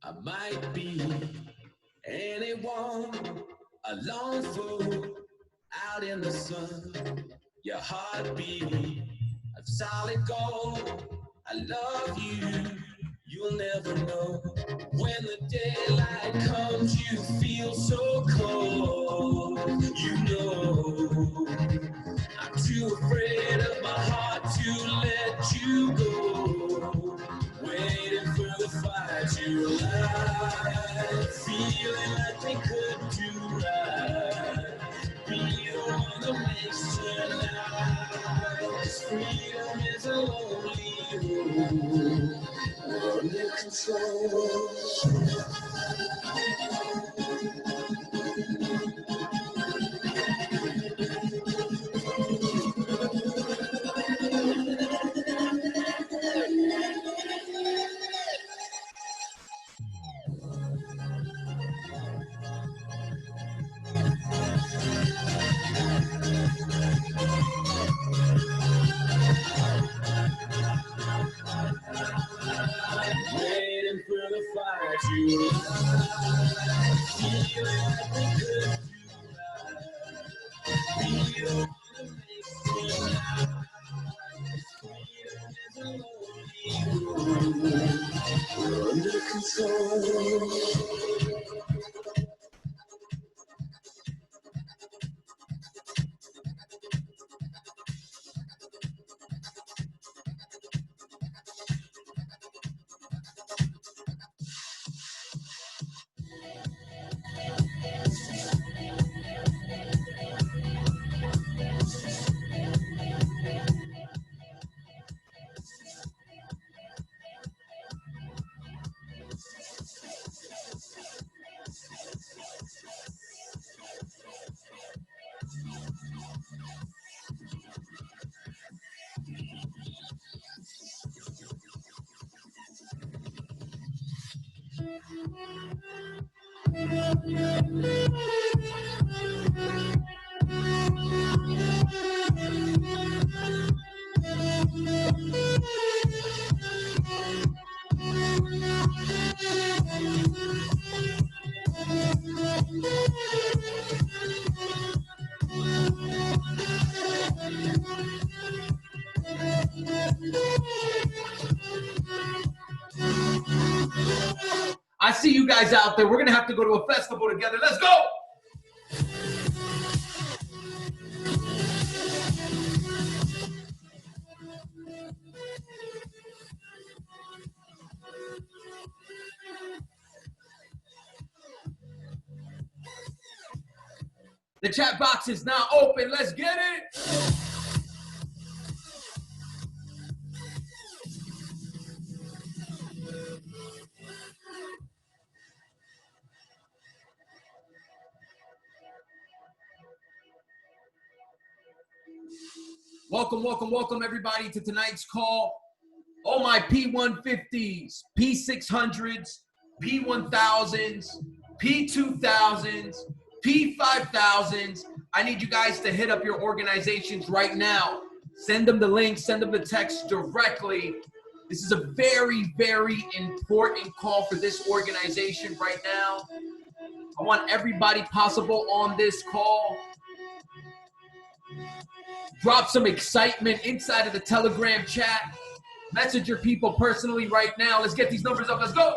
I might be anyone, a lone fool out in the sun. Your heartbeat of solid gold. I love you, you'll never know. When the daylight comes, you feel so cold. You know, I'm too afraid of my heart to let you go. Waiting for the fire to light, feeling like we could do right. Be the one that makes tonight. 'Cause freedom is a lonely road. We're under control. Waiting for the fire to light, feeling like we could do right. Be the one that makes tonight. Freedom is a lonely road. We're under control. I see you guys out there. We're going to have to go to a festival together. Let's go. The chat box is now open. Let's get it. Welcome, welcome, welcome, everybody, to tonight's call. All my P150s, P600s, P1000s, P2000s, P5000s. I need you guys to hit up your organizations right now. Send them the link, send them the text directly. This is a very, very important call for this organization right now. I want everybody possible on this call. Drop some excitement inside of the Telegram chat. Message your people personally right now. Let's get these numbers up. Let's go.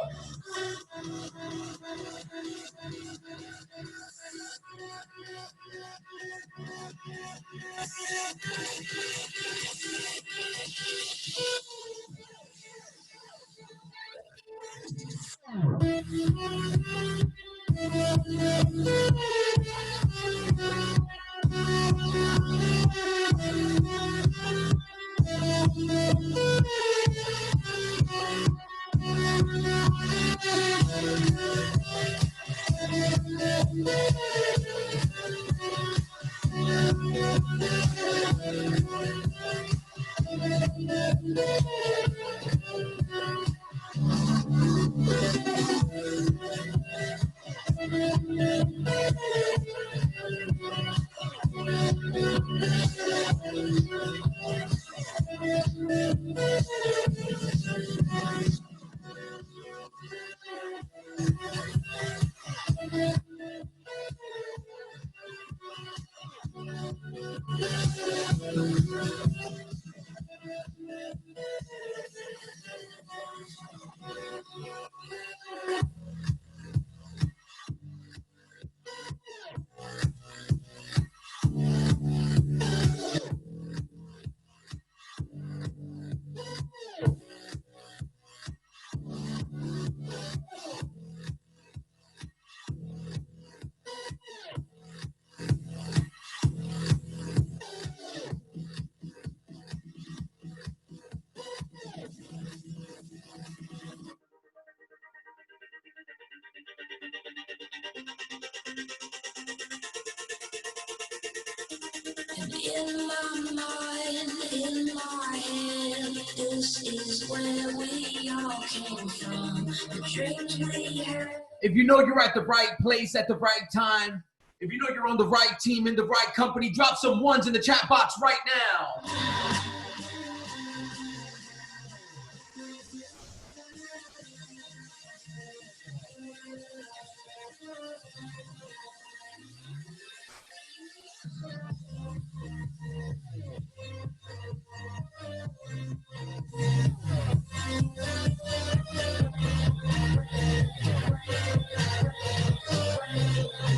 In my mind, in my head, this is where we all came from. The dreams we had. If you know you're at the right place at the right time, if you know you're on the right team in the right company, drop some ones in the chat box right now.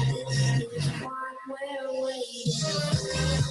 This is what we're waiting for.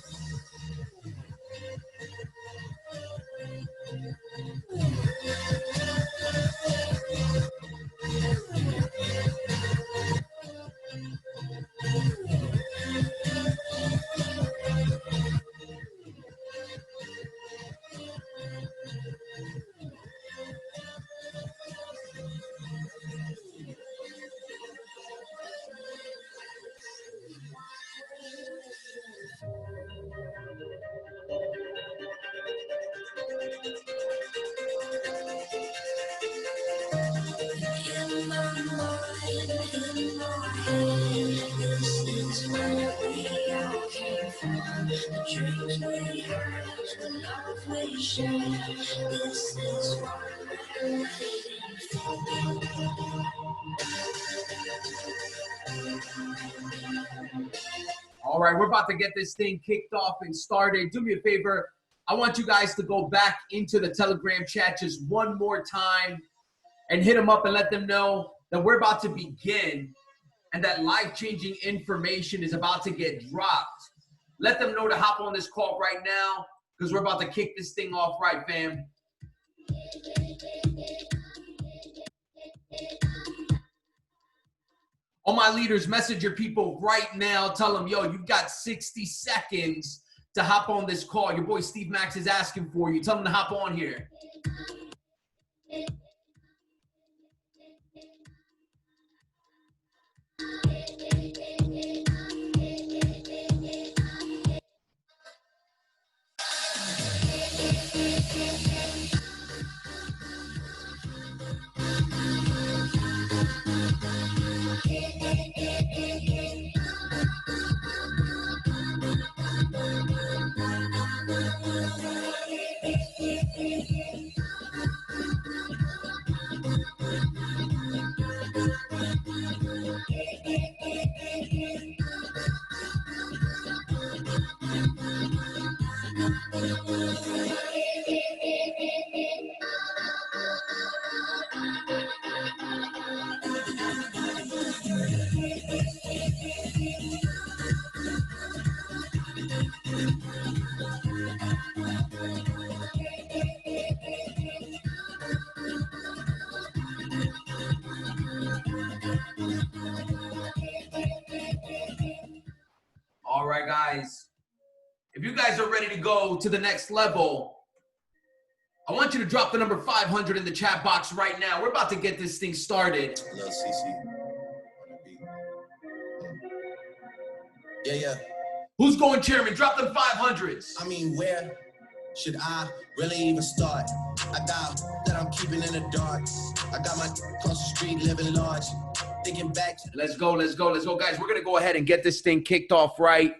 In my mind, in my head, this is where we all came from. The dreams we had, the love we shared. This is what we're waiting for. All right, we're about to get this thing kicked off and started. Do me a favor. I want you guys to go back into the Telegram chat just one more time and hit them up and let them know that we're about to begin and that life-changing information is about to get dropped. Let them know to hop on this call right now because we're about to kick this thing off right, fam. All my leaders, message your people right now. Tell them, yo, you've got 60 seconds to hop on this call. Your boy Steve Max is asking for you. Tell them to hop on here. All right, guys. If you guys are ready to go to the next level, I want you to drop the number 500 in the chat box right now. We're about to get this thing started. Lil CC on the beat. Yeah. Who's going chairman? Drop them 500s. I mean, where should I really even start? I got that I'm keeping in the dark. I got my across the street living large. Thinking back. Let's go. Guys, we're going to go ahead and get this thing kicked off right.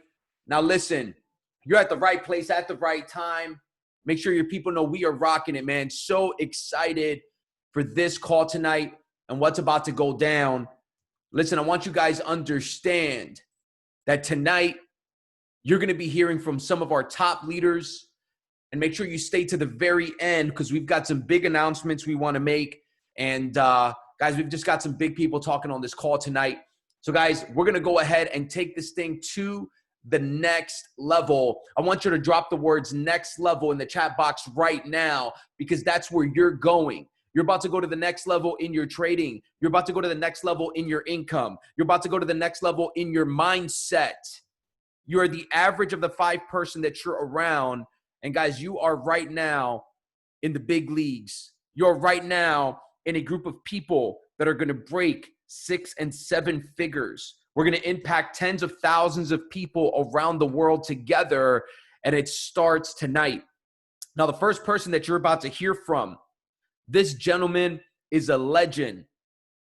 Now, listen, you're at the right place at the right time. Make sure your people know we are rocking it, man. So excited for this call tonight and what's about to go down. Listen, I want you guys to understand that tonight you're going to be hearing from some of our top leaders. And make sure you stay to the very end because we've got some big announcements we want to make. And guys, we've just got some big people talking on this call tonight. So guys, we're going to go ahead and take this thing to the next level. I want you to drop the words next level in the chat box right now because that's where you're going. You're about to go to the next level in your trading. You're about to go to the next level in your income. You're about to go to the next level in your mindset. You are the average of the 5 person that you're around. And guys, you are right now in the big leagues. You're right now in a group of people that are going to break 6 and 7 figures We're going to impact tens of thousands of people around the world together, and it starts tonight. Now, the first person that you're about to hear from, this gentleman is a legend.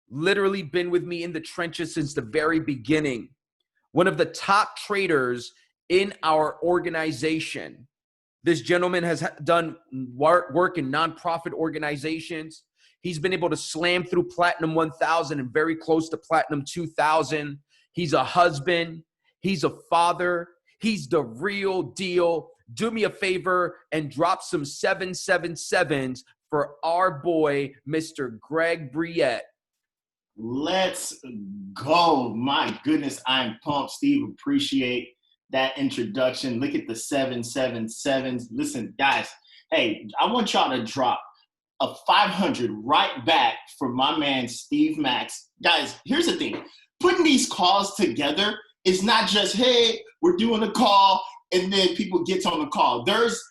Literally been with me in the trenches since the very beginning. One of the top traders in our organization. This gentleman has done work in nonprofit organizations. He's been able to slam through Platinum 1000 and very close to Platinum 2000. He's a husband. He's a father. He's the real deal. Do me a favor and drop some 777s for our boy, Mr. Greg Briette. Let's go. My goodness, I'm pumped. Steve, appreciate that introduction. Look at the 777s. Listen, guys, hey, I want y'all to drop a 500 right back for my man, Steve Max. Guys, here's the thing. Putting these calls together is not just, hey, we're doing a call and then people get on the call. There's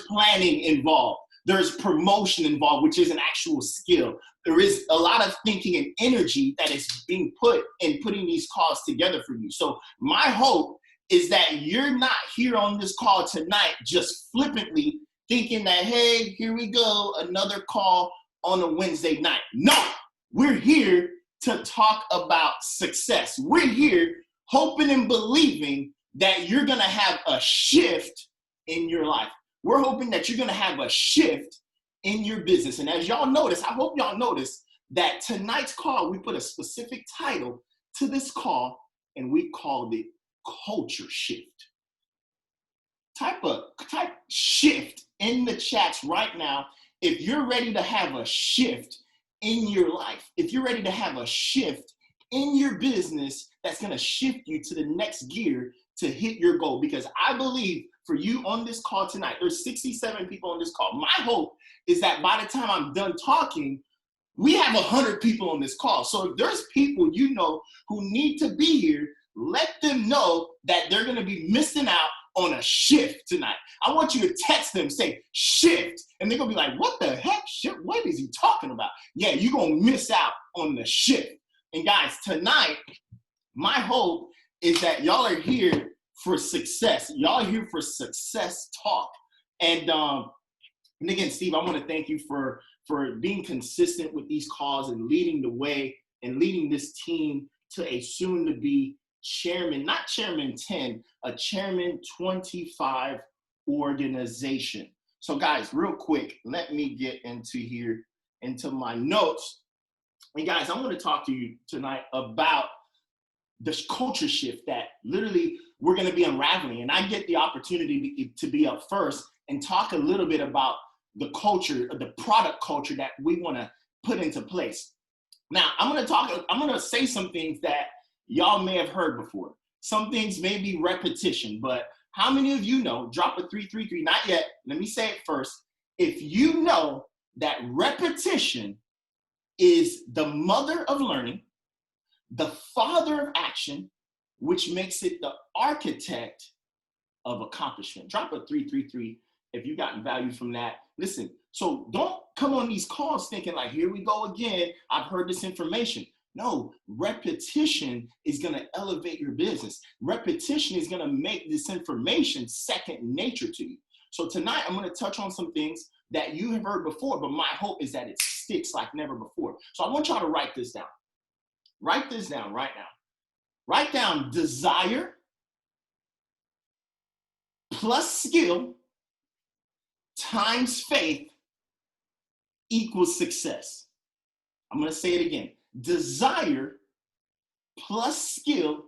planning involved. There's promotion involved, which is an actual skill. There is a lot of thinking and energy that is being put in putting these calls together for you. So my hope is that you're not here on this call tonight just flippantly thinking that, hey, here we go, another call on a Wednesday night. No, we're here to talk about success. We're here hoping and believing that you're going to have a shift in your life. We're hoping that you're going to have a shift in your business. And as y'all notice, I hope y'all notice that tonight's call, we put a specific title to this call and we called it Culture Shift. Type shift in the chats right now if you're ready to have a shift in your life. If you're ready to have a shift in your business that's going to shift you to the next gear to hit your goal. Because I believe for you on this call tonight, there's 67 people on this call. My hope is that by the time I'm done talking, we have 100 people on this call. So if there's people you know who need to be here, let them know that they're going to be missing out on a shift tonight. I want you to text them, say shift, and they're going to be like, what the heck? Shift? What is he talking about? Yeah, you're going to miss out on the shift. And guys, tonight, my hope is that y'all are here for success. Y'all are here for success talk. And again, Steve, I want to thank you for being consistent with these calls and leading the way and leading this team to a soon-to-be chairman, not chairman 10, a chairman 25 organization. So guys, real quick, let me get into my notes. And guys, I want to talk to you tonight about this culture shift that literally we're going to be unraveling. And I get the opportunity to be up first and talk a little bit about the culture, the product culture that we want to put into place. Now, I'm going to say some things that y'all may have heard before. Some things may be repetition, but how many of you know, drop a 333, not yet, let me say it first. If you know that repetition is the mother of learning, the father of action, which makes it the architect of accomplishment. Drop a 333 if you got value from that. Listen, so don't come on these calls thinking like, here we go again, I've heard this information. No, repetition is going to elevate your business. Repetition is going to make this information second nature to you. So tonight I'm going to touch on some things that you have heard before, but my hope is that it sticks like never before. So I want y'all to write this down. Write this down right now. Write down desire plus skill times faith equals success. I'm going to say it again. Desire plus skill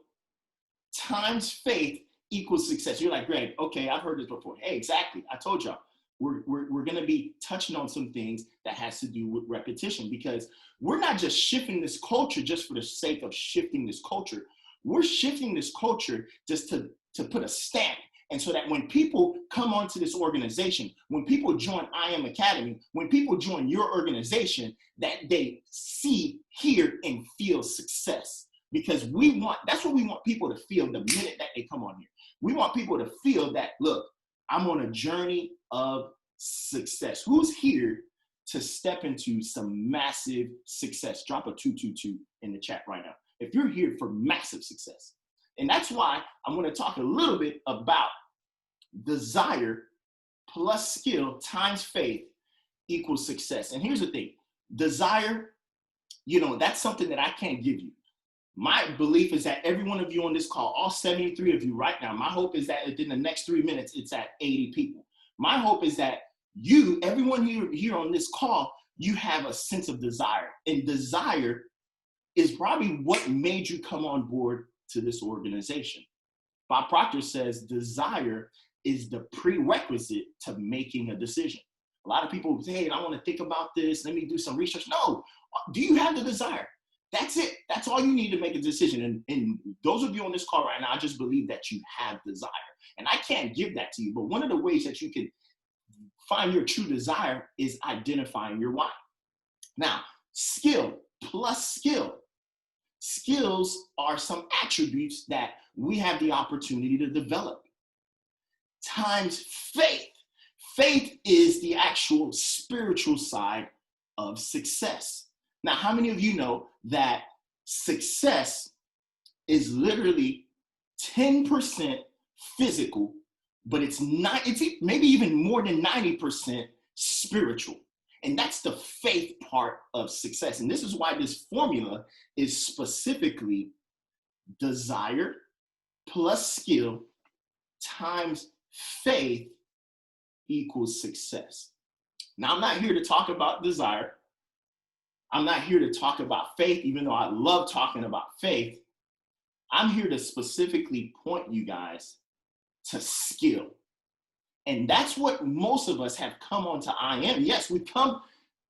times faith equals success. You're like, Greg, okay, I've heard this before. Hey, exactly. I told y'all. We're going to be touching on some things that has to do with repetition, because we're not just shifting this culture just for the sake of shifting this culture. We're shifting this culture just to put a stamp. And so that when people come onto this organization, when people join I Am Academy, when people join your organization, that they see, hear, and feel success. Because that's what we want people to feel the minute that they come on here. We want people to feel that, look, I'm on a journey of success. Who's here to step into some massive success? Drop a 222 in the chat right now. if you're here for massive success. And that's why I'm going to talk a little bit about desire plus skill times faith equals success. And here's the thing. Desire, that's something that I can't give you. My belief is that every one of you on this call, all 73 of you right now, my hope is that within the next 3 minutes, it's at 80 people. My hope is that everyone here on this call, you have a sense of desire. And desire is probably what made you come on board to this organization. Bob Proctor says desire is the prerequisite to making a decision. A lot of people say, hey, I want to think about this. Let me do some research. No, do you have the desire? That's it. That's all you need to make a decision. And those of you on this call right now, I just believe that you have desire. And I can't give that to you. But one of the ways that you can find your true desire is identifying your why. Now, skill plus skill. Skills are some attributes that we have the opportunity to develop. Times faith. Faith is the actual spiritual side of success. Now, how many of you know that success is literally 10% physical, but it's maybe even more than 90% spiritual? And that's the faith part of success. And this is why this formula is specifically desire plus skill times faith equals success. Now, I'm not here to talk about desire. I'm not here to talk about faith, even though I love talking about faith. I'm here to specifically point you guys to skill. And that's what most of us have come on to I Am. Yes, we've come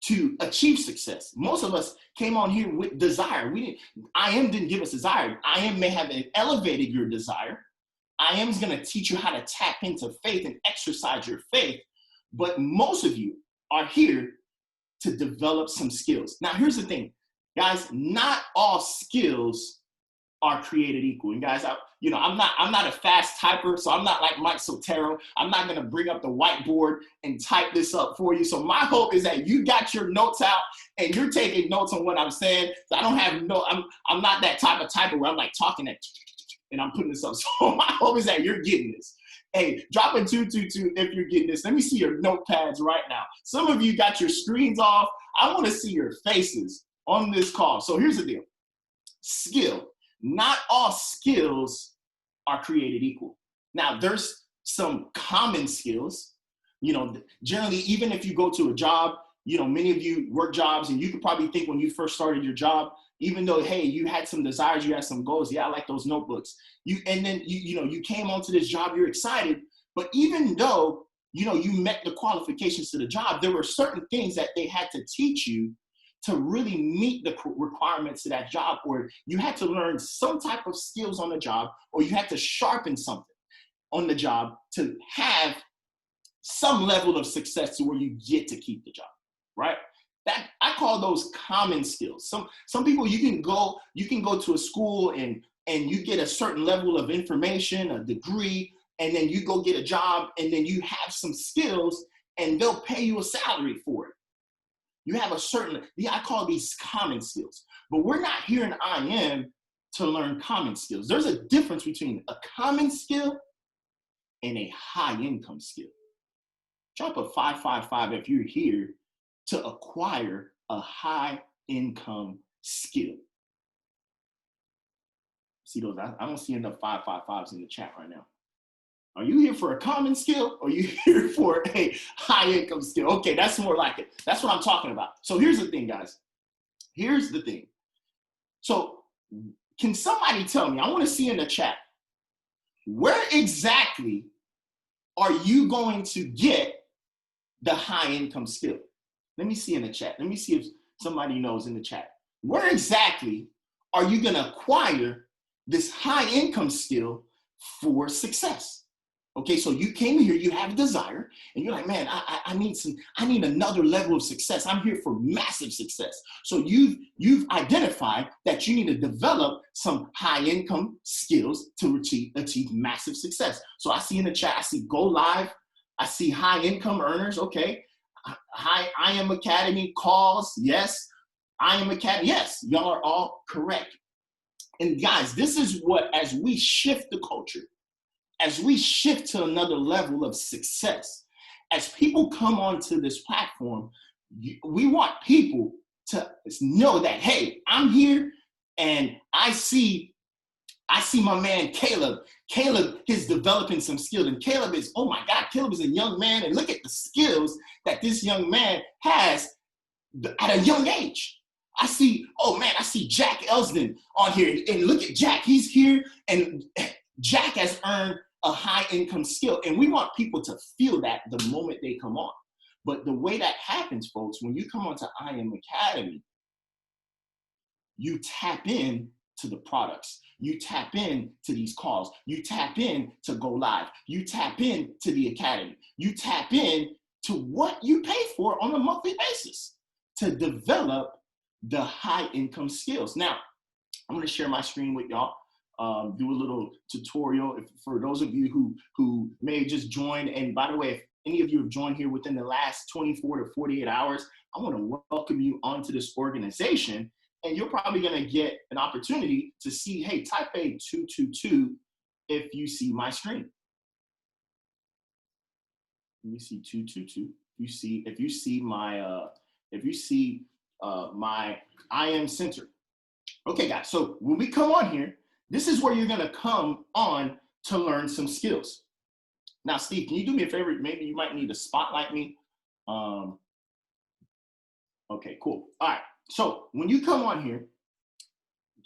to achieve success. Most of us came on here with desire. I Am didn't give us desire. I Am may have elevated your desire. I Am is going to teach you how to tap into faith and exercise your faith. But most of you are here to develop some skills. Now, here's the thing, guys, not all skills are created equal. And guys, I'm not a fast typer, so I'm not like Mike Sotero. I'm not gonna bring up the whiteboard and type this up for you. So my hope is that you got your notes out and you're taking notes on what I'm saying. So I'm not that type of typer where I'm like talking and I'm putting this up. So my hope is that you're getting this. Hey, drop a 222 if you're getting this. Let me see your notepads right now. Some of you got your screens off. I want to see your faces on this call. So here's the deal. Skill. Not all skills are created equal. Now, there's some common skills. Generally, even if you go to a job, many of you work jobs, and you could probably think when you first started your job, even though, hey, you had some desires, you had some goals. Yeah, I like those notebooks. You came onto this job, you're excited. But even though, you met the qualifications to the job, there were certain things that they had to teach you to really meet the requirements of that job, or you had to learn some type of skills on the job, or you had to sharpen something on the job to have some level of success to where you get to keep the job, right? That I call those common skills. Some people you can go to a school and you get a certain level of information, a degree, and then you go get a job, and then you have some skills, and they'll pay you a salary for it. You have I call these common skills. But we're not here in I Am to learn common skills. There's a difference between a common skill and a high income skill. Drop a 555 if you're here to acquire a high income skill. See those? I don't see enough 555s in the chat right now. Are you here for a common skill, or are you here for a high income skill? Okay, that's more like it. That's what I'm talking about. So here's the thing, guys. Here's the thing. So can somebody tell me, I want to see in the chat, where exactly are you going to get the high income skill? Let me see in the chat. Let me see if somebody knows in the chat. Where exactly are you going to acquire this high income skill for success? Okay, so you came here, you have a desire, and you're like, man, I need another level of success. I'm here for massive success. So you've identified that you need to develop some high income skills to achieve massive success. So I see in the chat, I see Go Live, I see high income earners, okay. I Am Academy calls, yes. I Am Academy, yes, y'all are all correct. And guys, this is what, as we shift the culture, as we shift to another level of success, as people come onto this platform, we want people to know that, hey, I'm here and I see my man Caleb. Caleb is developing some skills, and Caleb is, oh my God, Caleb is a young man, and look at the skills that this young man has at a young age. I see Jack Elsden on here, and look at Jack, he's here, and Jack has earned a high income skill, and we want people to feel that the moment they come on. But the way that happens, folks, when you come onto I Am Academy, you tap in to the products. You tap in to these calls. You tap in to go live. You tap in to the academy. You tap in to what you pay for on a monthly basis to develop the high income skills. Now, I'm going to share my screen with y'all, do a little tutorial for those of you who may just join. And by the way, if any of you have joined here within the last 24 to 48 hours, I want to welcome you onto this organization. And you're probably going to get an opportunity to see, hey, type a 222 if you see my screen. Let me see 222. If you see my I Am Center. Okay, guys. So when we come on here, this is where you're going to come on to learn some skills. Now, Steve, can you do me a favor? Maybe you might need to spotlight me. Okay, cool. All right. So when you come on here,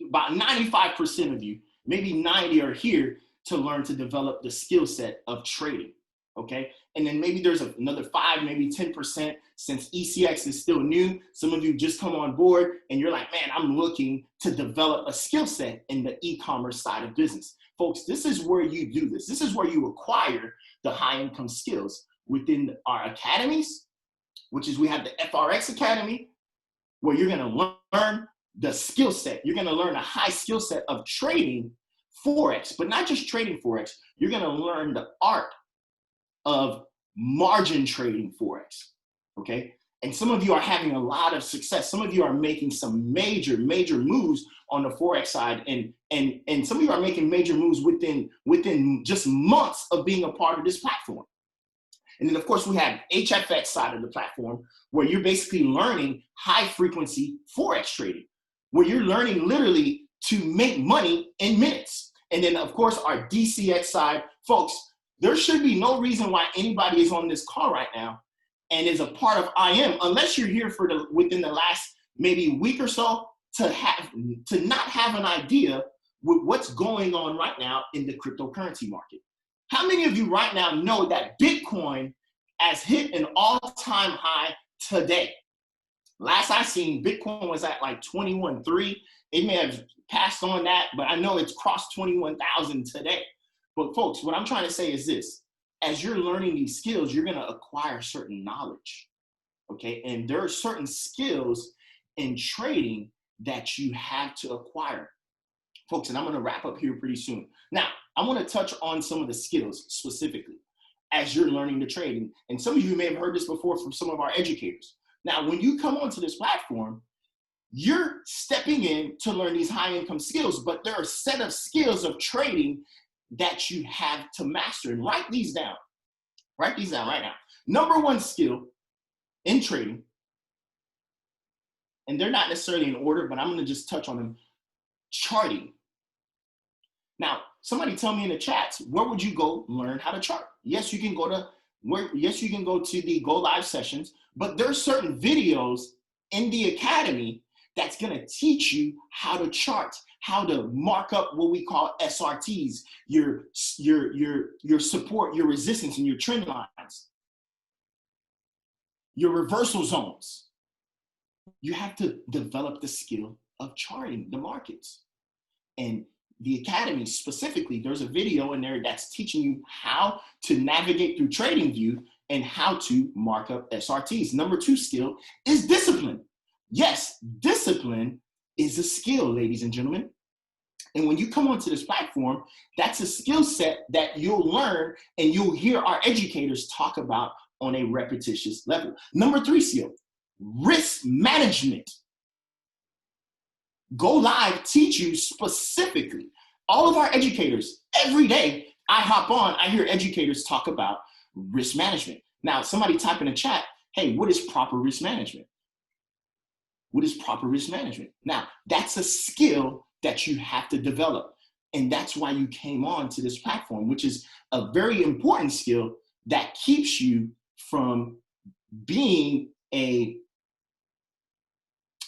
about 95% of you, maybe 90 are here to learn to develop the skill set of trading, okay? And then maybe there's another 5, maybe 10%, since ECX is still new. Some of you just come on board and you're like, man, I'm looking to develop a skill set in the e-commerce side of business. Folks, this is where you do this. This is where you acquire the high income skills within our academies, which is we have the FRX Academy, where you're gonna learn the skill set. You're gonna learn a high skill set of trading Forex, but not just trading Forex. You're gonna learn the art of margin trading Forex, okay? And some of you are having a lot of success. Some of you are making some major moves on the Forex side, and some of you are making major moves within just months of being a part of this platform. And then, of course, we have HFX side of the platform, where you're basically learning high-frequency Forex trading, where you're learning literally to make money in minutes. And then, of course, our DCX side, folks, there should be no reason why anybody is on this call right now and is a part of IM, unless you're here within the last maybe week or so, to not have an idea with what's going on right now in the cryptocurrency market. How many of you right now know that Bitcoin has hit an all-time high today? Last I seen, Bitcoin was at like 21.3. It may have passed on that, but I know it's crossed 21,000 today. But folks, what I'm trying to say is this: as you're learning these skills, you're going to acquire certain knowledge, okay? And there are certain skills in trading that you have to acquire. Folks, and I'm going to wrap up here pretty soon. Now, I want to touch on some of the skills specifically as you're learning to trade. And some of you may have heard this before from some of our educators. Now, when you come onto this platform, you're stepping in to learn these high income skills, but there are a set of skills of trading that you have to master. And write these down. Write these down right now. Number one skill in trading, and they're not necessarily in order, but I'm going to just touch on them: charting. Now, somebody tell me in the chats, where would you go learn how to chart? Yes, you can go to the Go Live sessions, but there are certain videos in the academy that's going to teach you how to chart, how to mark up what we call SRTs, your support, your resistance, and your trend lines, your reversal zones. You have to develop the skill of charting the markets. And the academy specifically, there's a video in there that's teaching you how to navigate through TradingView and how to mark up SRTs. Number two skill is discipline. Yes, discipline is a skill, ladies and gentlemen. And when you come onto this platform, that's a skill set that you'll learn and you'll hear our educators talk about on a repetitious level. Number three skill, risk management. Go Live teach you specifically. All of our educators, every day, I hop on, I hear educators talk about risk management. Now, somebody type in the chat, hey, what is proper risk management? What is proper risk management? Now, that's a skill that you have to develop. And that's why you came on to this platform, which is a very important skill that keeps you from being a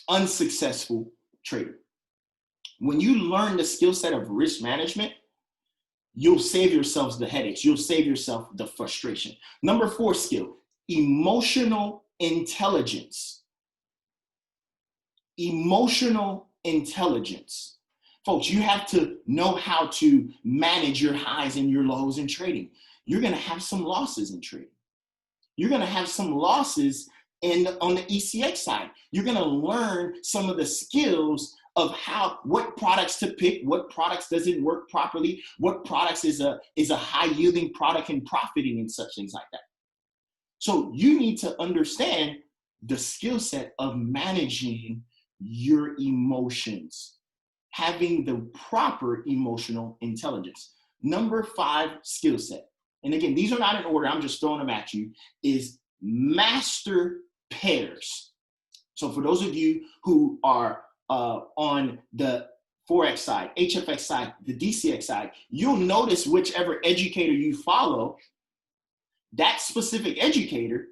unsuccessful trader. When you learn the skill set of risk management, you'll save yourselves the headaches. You'll save yourself the frustration. Number 4 skill, emotional intelligence. Emotional intelligence. Folks, you have to know how to manage your highs and your lows in trading. You're going to have some losses in trading. You're going to have some losses on the ECX side. You're going to learn some of the skills of what products to pick, what products doesn't work properly, what products is a high yielding product and profiting and such things like that. So you need to understand the skill set of managing your emotions, having the proper emotional intelligence. Number 5 skill set, and again, these are not in order, I'm just throwing them at you, is master pairs. So for those of you who are on the Forex side, HFX side, the DCX side, you'll notice whichever educator you follow, that specific educator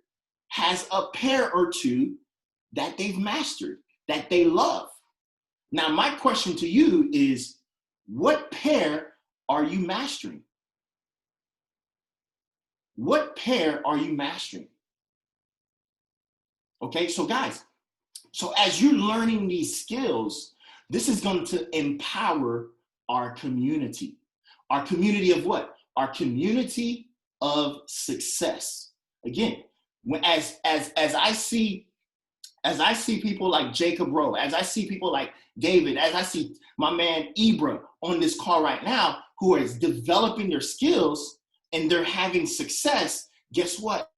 has a pair or two that they've mastered, that they love. Now, my question to you is, what pair are you mastering? What pair are you mastering? Okay, so guys, so as you're learning these skills, this is going to empower our community. Our community of what? Our community of success. Again, as I see people like Jacob Rowe, as I see people like David, as I see my man Ibra on this call right now, who is developing their skills and they're having success, guess what?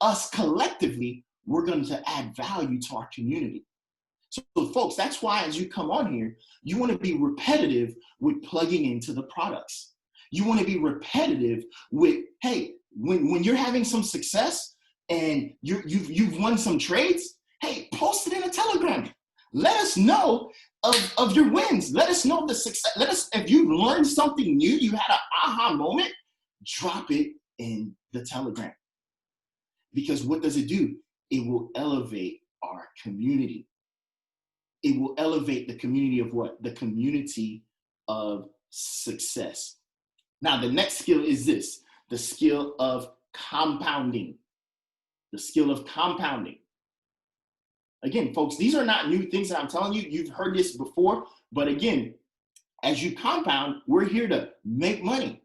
Us collectively, we're going to add value to our community. So folks, that's why as you come on here, you want to be repetitive with plugging into the products. You want to be repetitive with, hey, when you're having some success and you've won some trades, hey, post it in a Telegram. Let us know of your wins. Let us know the success. If you learned something new, you had an aha moment, drop it in the Telegram. Because what does it do? It will elevate our community. It will elevate the community of what? The community of success. Now, the next skill is this, the skill of compounding. The skill of compounding. Again, folks, these are not new things that I'm telling you. You've heard this before, but again, as you compound, we're here to make money.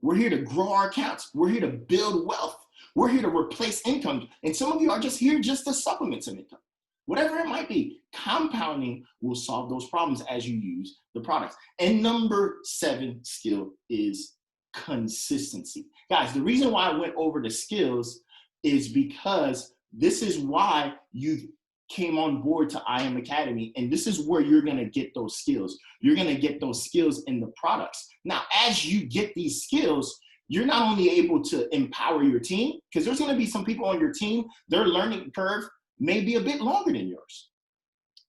We're here to grow our accounts. We're here to build wealth. We're here to replace income. And some of you are just here just to supplement some income. Whatever it might be, compounding will solve those problems as you use the products. And number 7 skill is consistency. Guys, the reason why I went over the skills is because this is why you came on board to IM Academy, and this is where you're going to get those skills. You're going to get those skills in the products. Now, as you get these skills, you're not only able to empower your team, because there's going to be some people on your team, their learning curve may be a bit longer than yours.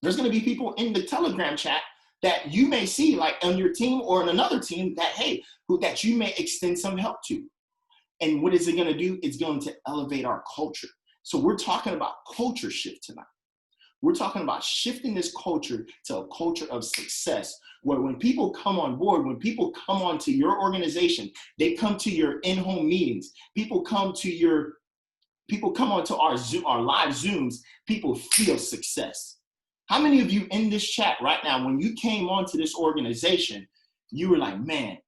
There's going to be people in the Telegram chat that you may see like on your team or in another team that, hey, that you may extend some help to. And what is it going to do? It's going to elevate our culture. So we're talking about culture shift tonight. We're talking about shifting this culture to a culture of success, where when people come on board, when people come onto your organization, they come to your in-home meetings, people come onto our live Zooms, people feel success. How many of you in this chat right now, when you came onto this organization, you were like, man,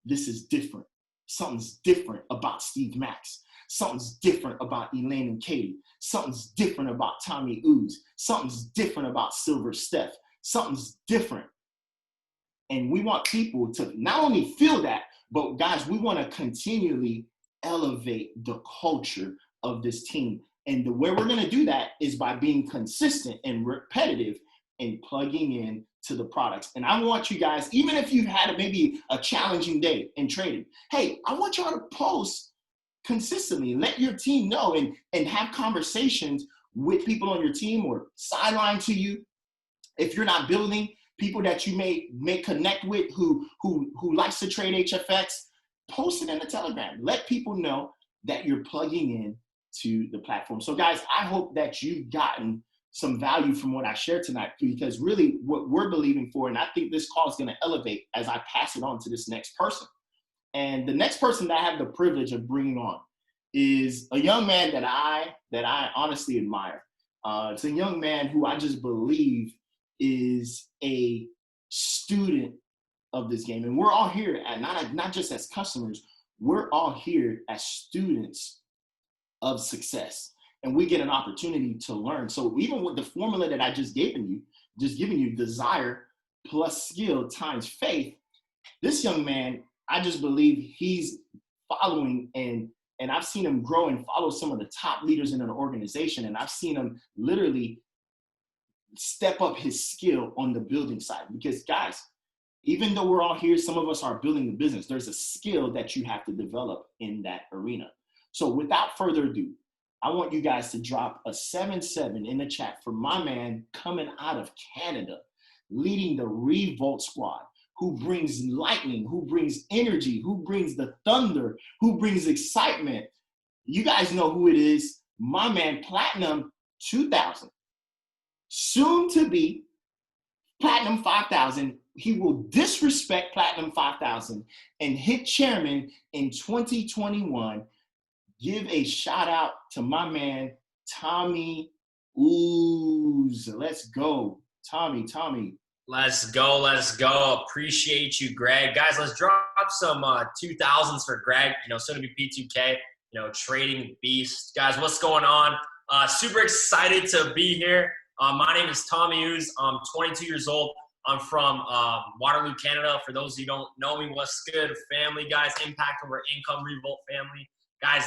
this is different. Something's different about Steve Max. Something's different about Elaine and Katie. Something's different about Tommy Ooze. Something's different about Silver Steph. Something's different. And we want people to not only feel that, but guys, we want to continually elevate the culture of this team. And the way we're going to do that is by being consistent and repetitive and plugging in to the products. And I want you guys, even if you've had maybe a challenging day in trading, hey, I want y'all to post consistently. Let your team know and have conversations with people on your team or sideline to you. If you're not building, people that you may connect with who likes to trade HFX, post it in the Telegram. Let people know that you're plugging in to the platform. So guys, I hope that you've gotten some value from what I shared tonight, because really what we're believing for, and I think this call is going to elevate as I pass it on to this next person. And the next person that I have the privilege of bringing on is a young man that I honestly admire. It's a young man who I just believe is a student of this game. And we're all here, not just as customers, we're all here as students of success. And we get an opportunity to learn. So even with the formula that I just given you, desire plus skill times faith, this young man, I just believe he's following and I've seen him grow and follow some of the top leaders in an organization. And I've seen him literally step up his skill on the building side. Because guys, even though we're all here, some of us are building the business. There's a skill that you have to develop in that arena. So without further ado, I want you guys to drop a 7-7 in the chat for my man coming out of Canada, leading the Revolt squad, who brings lightning, who brings energy, who brings the thunder, who brings excitement. You guys know who it is. My man, Platinum 2000. Soon to be Platinum 5000. He will disrespect Platinum 5000 and hit chairman in 2021. Give a shout out to my man, Tommy Ooze. Let's go. Tommy. Let's go. Appreciate you, Greg. Guys, let's drop some 2000s for Greg, soon to be P2K, trading beast. Guys, what's going on? Super excited to be here. My name is Tommy Ooze. I'm 22 years old. I'm from Waterloo, Canada. For those who don't know me, what's good? Family, guys. Impact over income, Revolt family. Guys,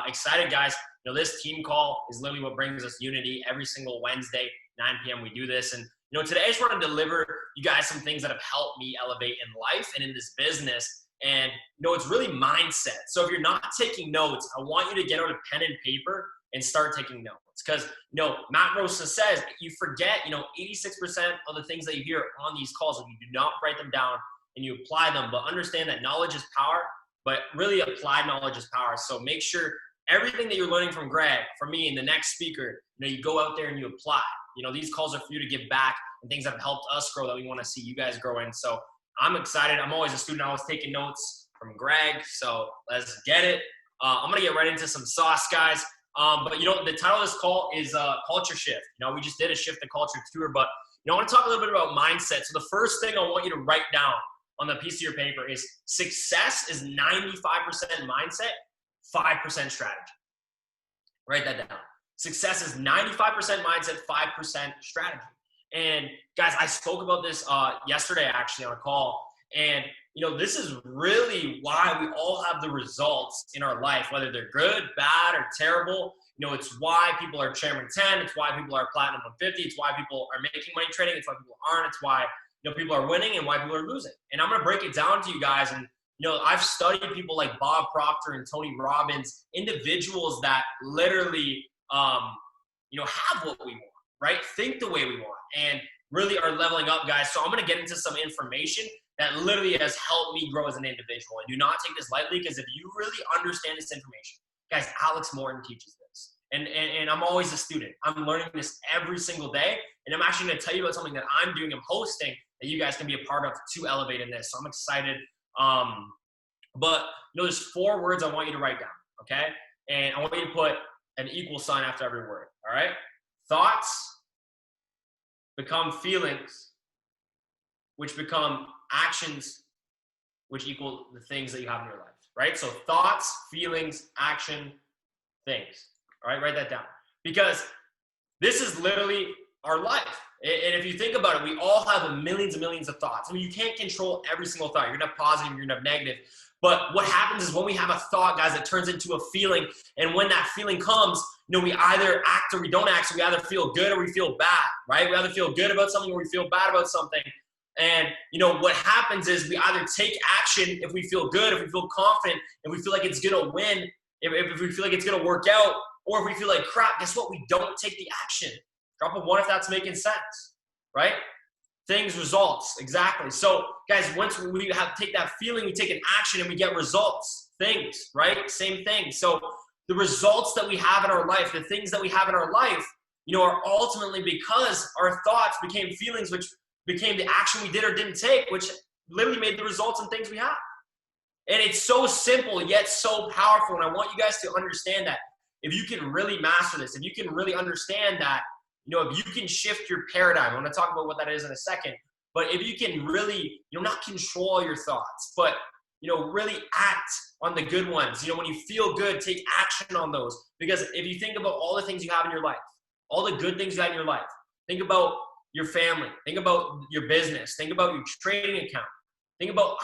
excited, guys. This team call is literally what brings us unity every single Wednesday, 9 p.m. We do this. And, today I just want to deliver you guys some things that have helped me elevate in life and in this business. And, it's really mindset. So if you're not taking notes, I want you to get out a pen and paper and start taking notes. Because, Matt Rosa says you forget, 86% of the things that you hear on these calls, if you do not write them down and you apply them. But understand that knowledge is power. But really applied knowledge is power. So make sure everything that you're learning from Greg, from me, and the next speaker, you go out there and you apply. These calls are for you to give back and things that have helped us grow that we want to see you guys grow in. So I'm excited. I'm always a student. I was taking notes from Greg. So let's get it. I'm going to get right into some sauce, guys. But, the title of this call is Culture Shift. We just did a Shift the Culture tour. But, I want to talk a little bit about mindset. So the first thing I want you to write down on the piece of your paper is success is 95% mindset, 5% strategy. Write that down. Success is 95% mindset, 5% strategy. And guys, I spoke about this yesterday actually on a call. And, this is really why we all have the results in our life, whether they're good, bad, or terrible. It's why people are Chairman 10. It's why people are Platinum 150. It's why people are making money trading. It's why people aren't. It's why people are winning and why people are losing. And I'm going to break it down to you guys. And, I've studied people like Bob Proctor and Tony Robbins, individuals that literally, have what we want, right? Think the way we want and really are leveling up, guys. So I'm going to get into some information that literally has helped me grow as an individual. And do not take this lightly, because if you really understand this information, guys, Alex Morton teaches this. And I'm always a student. I'm learning this every single day. And I'm actually going to tell you about something that I'm doing, I'm hosting, that you guys can be a part of to elevate in this. So I'm excited. But there's 4 words I want you to write down, okay? And I want you to put an equal sign after every word, all right? Thoughts become feelings, which become actions, which equal the things that you have in your life, right? So thoughts, feelings, action, things, all right? Write that down. Because this is literally our life. And if you think about it, we all have millions and millions of thoughts. I mean, you can't control every single thought. You're going to have positive, you're going to have negative. But what happens is when we have a thought, guys, it turns into a feeling. And when that feeling comes, we either act or we don't act. So we either feel good or we feel bad, right? We either feel good about something or we feel bad about something. And, what happens is we either take action if we feel good, if we feel confident, if we feel like it's going to win, if we feel like it's going to work out, or if we feel like crap, guess what? We don't take the action. Drop a 1 if that's making sense, right? Things, results, exactly. So, guys, once we take that feeling, we take an action and we get results, things, right? Same thing. So the results that we have in our life, the things that we have in our life, are ultimately because our thoughts became feelings, which became the action we did or didn't take, which literally made the results and things we have. And it's so simple, yet so powerful. And I want you guys to understand that if you can really master this, if you can really understand that, if you can shift your paradigm, I'm going to talk about what that is in a second, but if you can really, not control your thoughts, but, really act on the good ones. When you feel good, take action on those. Because if you think about all the things you have in your life, all the good things you have in your life, think about your family, think about your business, think about your trading account, think about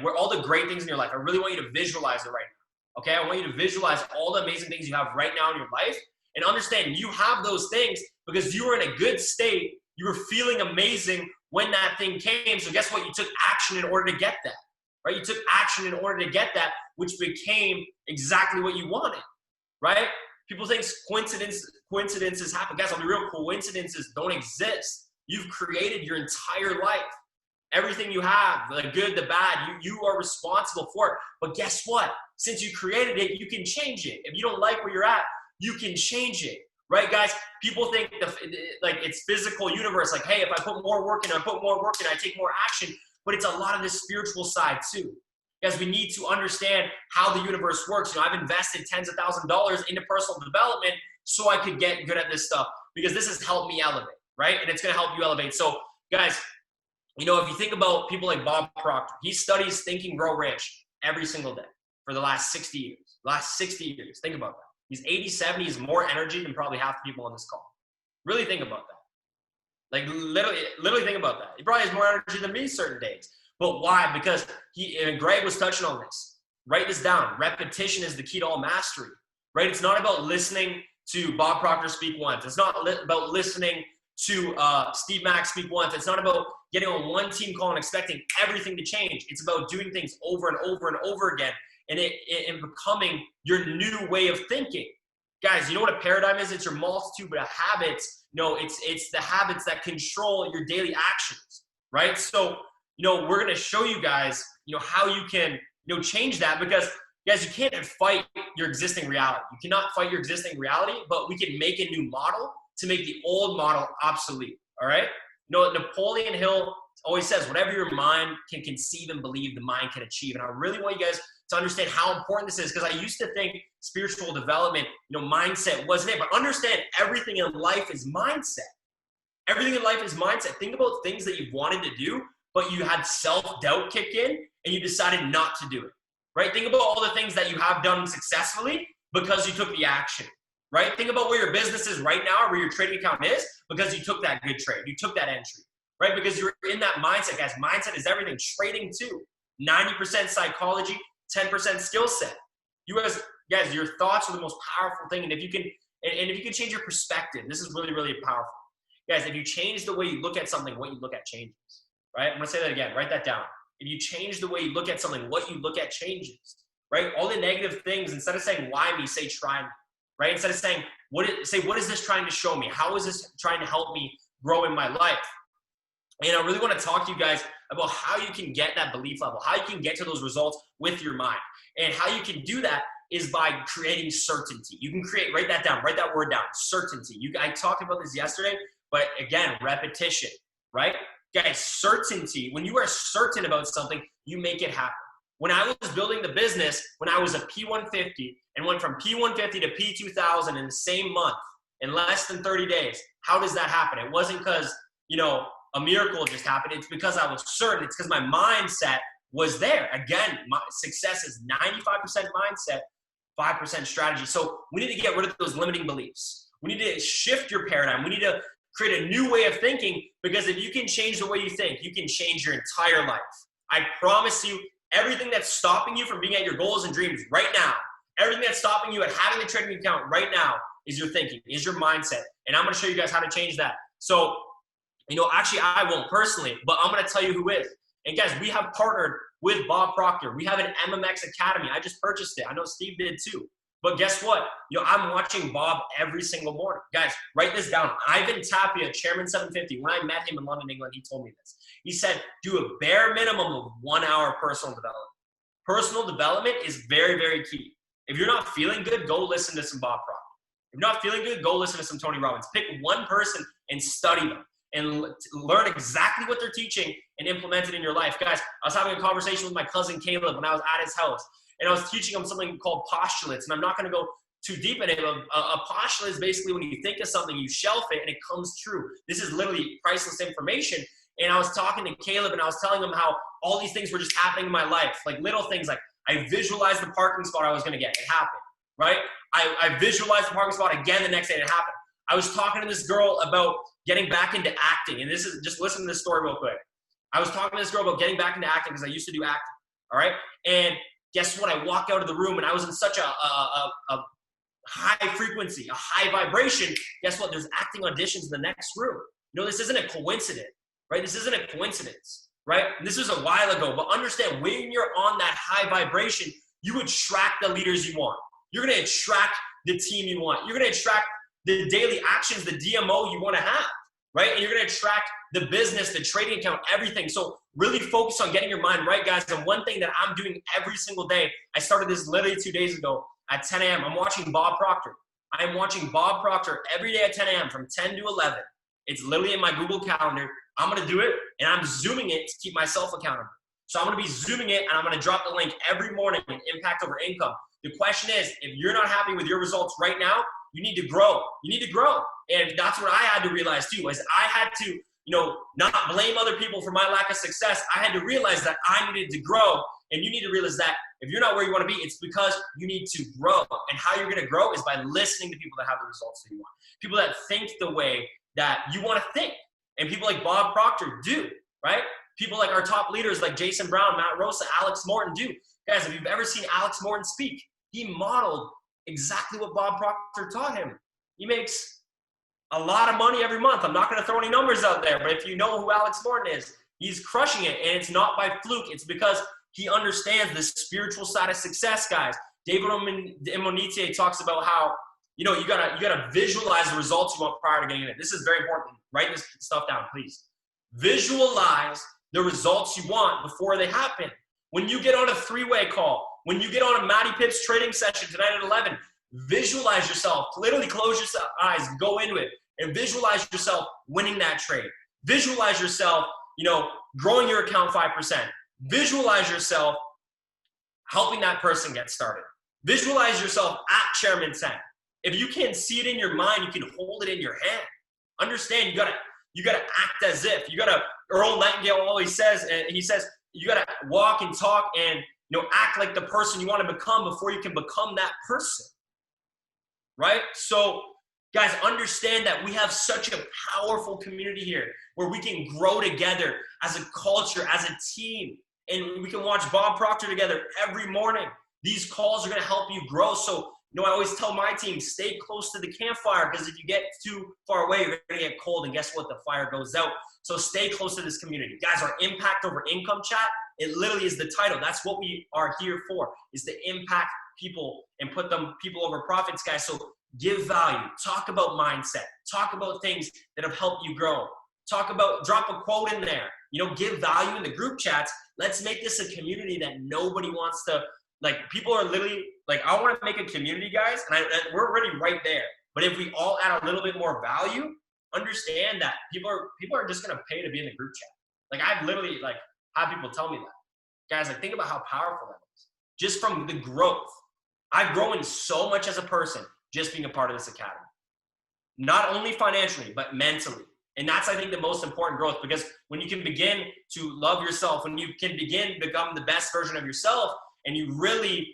where all the great things in your life. I really want you to visualize it right now. Okay, I want you to visualize all the amazing things you have right now in your life and understand you have those things because you were in a good state. You were feeling amazing when that thing came. So guess what? You took action in order to get that, right? You took action in order to get that, which became exactly what you wanted, right? People think coincidences happen. Guys, I'll be real, coincidences don't exist. You've created your entire life. Everything you have, the good, the bad, you are responsible for it. But guess what? Since you created it, you can change it. If you don't like where you're at, you can change it, right, guys? People think it's physical universe. Like, hey, if I put more work in, I take more action. But it's a lot of the spiritual side too. Guys, we need to understand how the universe works. I've invested tens of thousands of dollars into personal development so I could get good at this stuff because this has helped me elevate, right? And it's going to help you elevate. So, guys, if you think about people like Bob Proctor, he studies Think and Grow Rich every single day for the last 60 years. Think about that. He's 87. He has more energy than probably half the people on this call. Really think about that. Literally think about that. He probably has more energy than me certain days. But why? Because Greg was touching on this. Write this down. Repetition is the key to all mastery, right? It's not about listening to Bob Proctor speak once. It's not about listening to Steve Mack speak once. It's not about getting on one team call and expecting everything to change. It's about doing things over and over and over again and becoming your new way of thinking. Guys, you know what a paradigm is? It's your multitude of habits. It's the habits that control your daily actions, right? So, we're going to show you guys, how you can, change that because, guys, you can't fight your existing reality. You cannot fight your existing reality, but we can make a new model to make the old model obsolete, all right? Napoleon Hill always says, whatever your mind can conceive and believe, the mind can achieve. And I really want you guys to understand how important this is because I used to think spiritual development, mindset wasn't it, but understand everything in life is mindset. Everything in life is mindset. Think about things that you've wanted to do, but you had self-doubt kick in and you decided not to do it, right? Think about all the things that you have done successfully because you took the action, right? Think about where your business is right now or where your trading account is because you took that good trade. You took that entry, right? Because you're in that mindset, guys. Mindset is everything. Trading too. 90% psychology, 10% skill set. You guys, your thoughts are the most powerful thing. And if you can change your perspective, this is really, really powerful. Guys, if you change the way you look at something, what you look at changes. Right? I'm going to say that again. Write that down. If you change the way you look at something, what you look at changes. Right? All the negative things, instead of saying, why me, say, try me. Right? Instead of saying, what is this trying to show me? How is this trying to help me grow in my life? And I really want to talk to you guys about how you can get that belief level, how you can get to those results with your mind. And how you can do that is by creating certainty. You can write that down, write that word down, certainty. I talked about this yesterday, but again, repetition, right? Guys, certainty, when you are certain about something, you make it happen. When I was building the business, when I was a P150 and went from P150 to P2000 in the same month, in less than 30 days, how does that happen? It wasn't because, a miracle just happened. It's because I was certain. It's because my mindset was there. Again, my success is 95% mindset, 5% strategy. So we need to get rid of those limiting beliefs. We need to shift your paradigm. We need to create a new way of thinking because if you can change the way you think, you can change your entire life. I promise you, everything that's stopping you from being at your goals and dreams right now, everything that's stopping you at having a trading account right now is your thinking, is your mindset. And I'm going to show you guys how to change that. So, actually I won't personally, but I'm going to tell you who is. And guys, we have partnered with Bob Proctor. We have an MMX Academy. I just purchased it. I know Steve did too. But guess what? I'm watching Bob every single morning. Guys, write this down. Ivan Tapia, Chairman 750, when I met him in London, England, he told me this. He said, do a bare minimum of 1 hour personal development. Personal development is very, very key. If you're not feeling good, go listen to some Bob Proctor. If you're not feeling good, go listen to some Tony Robbins. Pick one person and study them and learn exactly what they're teaching and implement it in your life. Guys, I was having a conversation with my cousin Caleb when I was at his house, and I was teaching him something called postulates, and I'm not going to go too deep in it. A postulate is basically when you think of something, you shelf it, and it comes true. This is literally priceless information. And I was talking to Caleb, and I was telling him how all these things were just happening in my life, like little things, like I visualized the parking spot I was going to get. It happened, right? I visualized the parking spot again the next day, and it happened. I was talking to this girl about getting back into acting, and this is, just listen to this story real quick. I was talking to this girl about getting back into acting because I used to do acting, all right? And guess what? I walked out of the room, and I was in such a high frequency, a high vibration. Guess what? There's acting auditions in the next room. This isn't a coincidence, right? This isn't a coincidence, right? And this was a while ago, but understand, when you're on that high vibration, you attract the leaders you want. You're going to attract the team you want. You're going to attract the daily actions, the DMO you want to have, right? And you're going to attract the business, the trading account, everything. So really focus on getting your mind right, guys. And one thing that I'm doing every single day, I started this literally 2 days ago at 10 a.m. I'm watching Bob Proctor. I am watching Bob Proctor every day at 10 a.m. from 10 to 11. It's literally in my Google Calendar. I'm going to do it, and I'm zooming it to keep myself accountable. So I'm going to be zooming it, and I'm going to drop the link every morning in Impact Over Income. The question is, if you're not happy with your results right now, you need to grow. You need to grow. And that's what I had to realize too, is I had to, not blame other people for my lack of success. I had to realize that I needed to grow. And you need to realize that if you're not where you want to be, it's because you need to grow. And how you're going to grow is by listening to people that have the results that you want. People that think the way that you want to think. And people like Bob Proctor do, right? People like our top leaders like Jason Brown, Matt Rosa, Alex Morton do. Guys, if you've ever seen Alex Morton speak, he modeled exactly what Bob Proctor taught him. He makes a lot of money every month. I'm not going to throw any numbers out there, but if you know who Alex Morton is, he's crushing it, and it's not by fluke. It's because he understands the spiritual side of success, guys. David Emonite talks about how, you gotta visualize the results you want prior to getting it. This is very important. Write this stuff down, please. Visualize the results you want before they happen. When you get on a three-way call, when you get on a Matty Pips trading session tonight at 11, visualize yourself. Literally close your eyes, go into it, and visualize yourself winning that trade. Visualize yourself, growing your account 5%. Visualize yourself helping that person get started. Visualize yourself at Chairman 10. If you can't see it in your mind, you can hold it in your hand. Understand, you gotta act as if. Earl Nightingale always says, and he says, you gotta walk and talk and act like the person you want to become before you can become that person. Right? So guys, understand that we have such a powerful community here where we can grow together as a culture, as a team, and we can watch Bob Proctor together every morning. These calls are going to help you grow. So, I always tell my team, stay close to the campfire, because if you get too far away, you're going to get cold, and guess what? The fire goes out. So stay close to this community. Guys, our Impact Over Income chat, it literally is the title. That's what we are here for, is to impact people and put them people over profits, guys. So give value, talk about mindset, talk about things that have helped you grow. Drop a quote in there, give value in the group chats. Let's make this a community that nobody wants to, people are literally, I want to make a community, guys, and we're already right there. But if we all add a little bit more value, understand that people are just going to pay to be in the group chat. I've literally, had people tell me that. Guys, think about how powerful that is. Just from the growth. I've grown so much as a person just being a part of this academy. Not only financially, but mentally. And that's, I think, the most important growth, because when you can begin to love yourself, when you can begin to become the best version of yourself, and you really,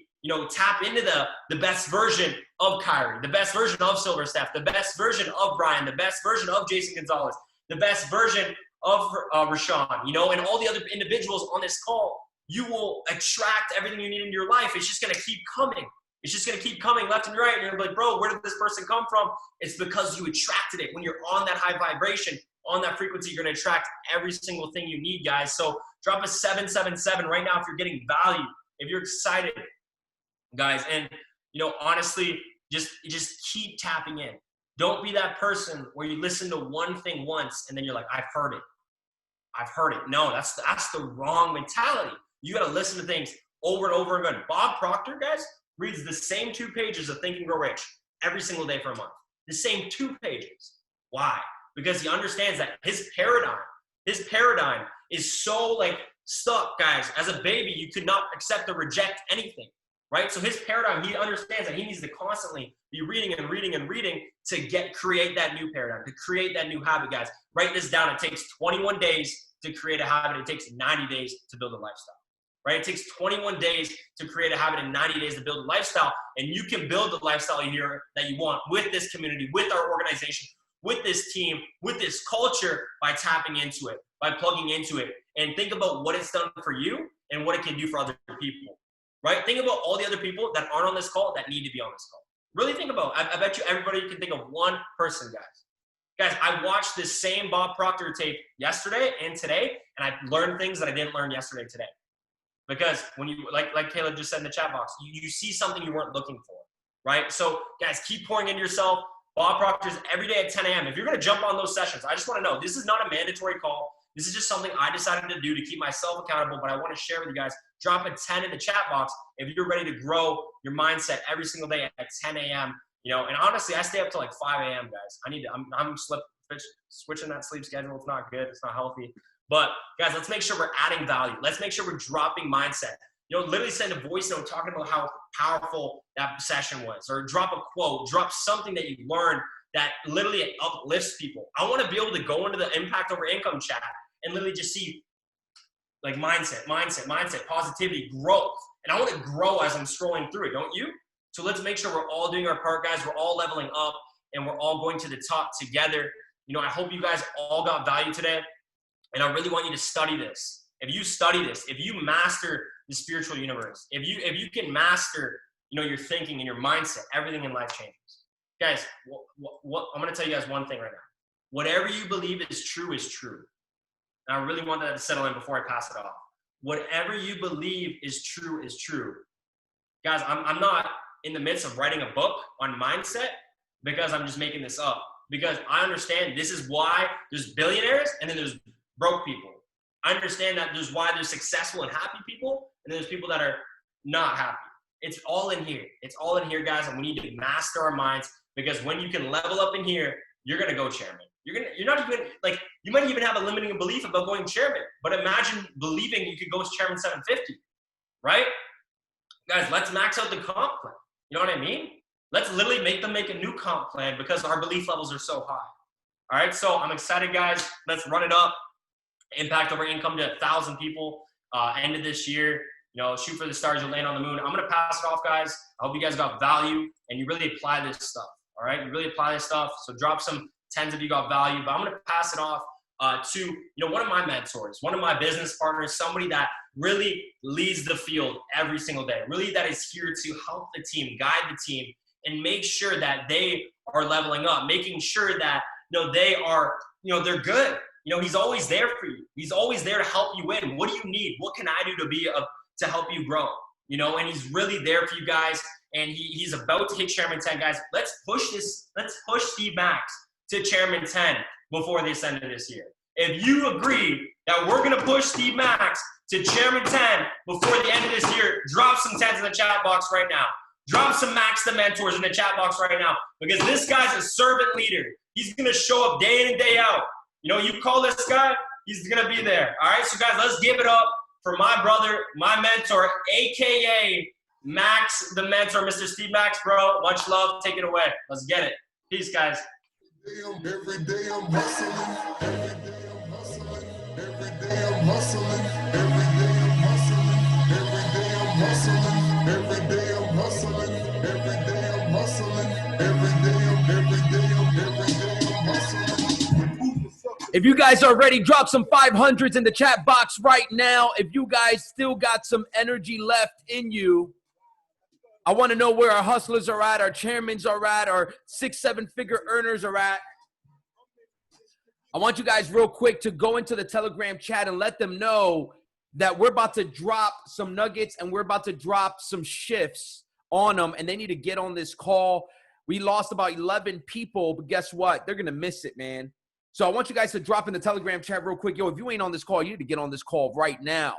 tap into the best version of Kyrie, the best version of Silverstaff, the best version of Brian, the best version of Jason Gonzalez, the best version of Rashawn, and all the other individuals on this call, you will attract everything you need in your life. It's just going to keep coming. It's just going to keep coming left and right. And you're like, bro, where did this person come from? It's because you attracted it. When you're on that high vibration, on that frequency, you're going to attract every single thing you need, guys. So drop a 777 right now if you're getting value, if you're excited, guys. And, honestly, just keep tapping in. Don't be that person where you listen to one thing once and then you're like, I've heard it. No, that's the wrong mentality. You got to listen to things over and over again. Bob Proctor, guys, reads the same 2 pages of Think and Grow Rich every single day for a month. The same 2 pages. Why? Because he understands that his paradigm is so stuck, guys. As a baby, you could not accept or reject anything, right? So his paradigm, he understands that he needs to constantly be reading and reading and reading to create that new paradigm, to create that new habit, guys. Write this down. It takes 21 days to create a habit. It takes 90 days to build a lifestyle. Right? It takes 21 days to create a habit and 90 days to build a lifestyle. And you can build the lifestyle here that you want with this community, with our organization, with this team, with this culture by tapping into it, by plugging into it. And think about what it's done for you and what it can do for other people. Right? Think about all the other people that aren't on this call that need to be on this call. Really think about it. I bet you everybody can think of one person, guys. Guys, I watched this same Bob Proctor tape yesterday and today, and I learned things that I didn't learn yesterday and today. Because when you, like Caleb just said in the chat box, you see something you weren't looking for, right? So, guys, keep pouring into yourself. Bob Proctor's every day at 10 a.m. If you're going to jump on those sessions, I just want to know, this is not a mandatory call. This is just something I decided to do to keep myself accountable, but I want to share with you guys. Drop a 10 in the chat box if you're ready to grow your mindset every single day at 10 a.m. And honestly, I stay up till 5 a.m., guys. I'm switching that sleep schedule. It's not good. It's not healthy. But guys, let's make sure we're adding value. Let's make sure we're dropping mindset. Literally send a voice note talking about how powerful that session was, or drop a quote, drop something that you learned that literally uplifts people. I want to be able to go into the impact over income chat and literally just see mindset, positivity, growth. And I want to grow as I'm scrolling through it, don't you? So let's make sure we're all doing our part, guys. We're all leveling up and we're all going to the top together. I hope you guys all got value today. And I really want you to study this. If you study this, if you master the spiritual universe, if you can master, your thinking and your mindset, everything in life changes. Guys, I'm going to tell you guys one thing right now. Whatever you believe is true is true. And I really want that to settle in before I pass it off. Whatever you believe is true is true. Guys, I'm not in the midst of writing a book on mindset because I'm just making this up. Because I understand this is why there's billionaires and then there's broke people. I understand that there's why there's successful and happy people, and there's people that are not happy. It's all in here. It's all in here, guys, and we need to master our minds, because when you can level up in here, you're gonna go chairman. You're not even you might even have a limiting belief about going chairman, but imagine believing you could go chairman 750, right? Guys, let's max out the comp plan. You know what I mean? Let's literally make them make a new comp plan because our belief levels are so high. All right, so I'm excited, guys. Let's run it up. Impact over income to 1,000 people end of this year. Shoot for the stars, you'll land on the moon. I'm going to pass it off, guys. I hope you guys got value and you really apply this stuff. All right, you really apply this stuff. So drop some 10s if you got value. But I'm going to pass it off to one of my mentors, one of my business partners, somebody that really leads the field every single day. Really, that is here to help the team, guide the team, and make sure that they are leveling up, making sure that they are they're good. He's always there for you. He's always there to help you win. What do you need? What can I do to help you grow? And he's really there for you guys. And he's about to hit Chairman 10, guys. Let's push this. Let's push Steve Max to Chairman 10 before this end of this year. If you agree that we're going to push Steve Max to Chairman 10 before the end of this year, drop some 10s in the chat box right now. Drop some Max the Mentors in the chat box right now, because this guy's a servant leader. He's going to show up day in and day out. You call this guy, he's going to be there. All right, so guys, let's give it up for my brother, my mentor, a.k.a. Max the Mentor, Mr. Steve Max, bro. Much love. Take it away. Let's get it. Peace, guys. Every day I'm hustling. Every day I'm hustling. Every day I'm hustling. Every day I'm hustling. Every day I'm hustling. Every day I'm hustling. If you guys are ready, drop some 500s in the chat box right now. If you guys still got some energy left in you, I want to know where our hustlers are at, our chairmans are at, our 6-7-figure earners are at. I want you guys real quick to go into the Telegram chat and let them know that we're about to drop some nuggets and we're about to drop some shifts on them, and they need to get on this call. We lost about 11 people, but guess what? They're going to miss it, man. So I want you guys to drop in the Telegram chat real quick. Yo, if you ain't on this call, you need to get on this call right now.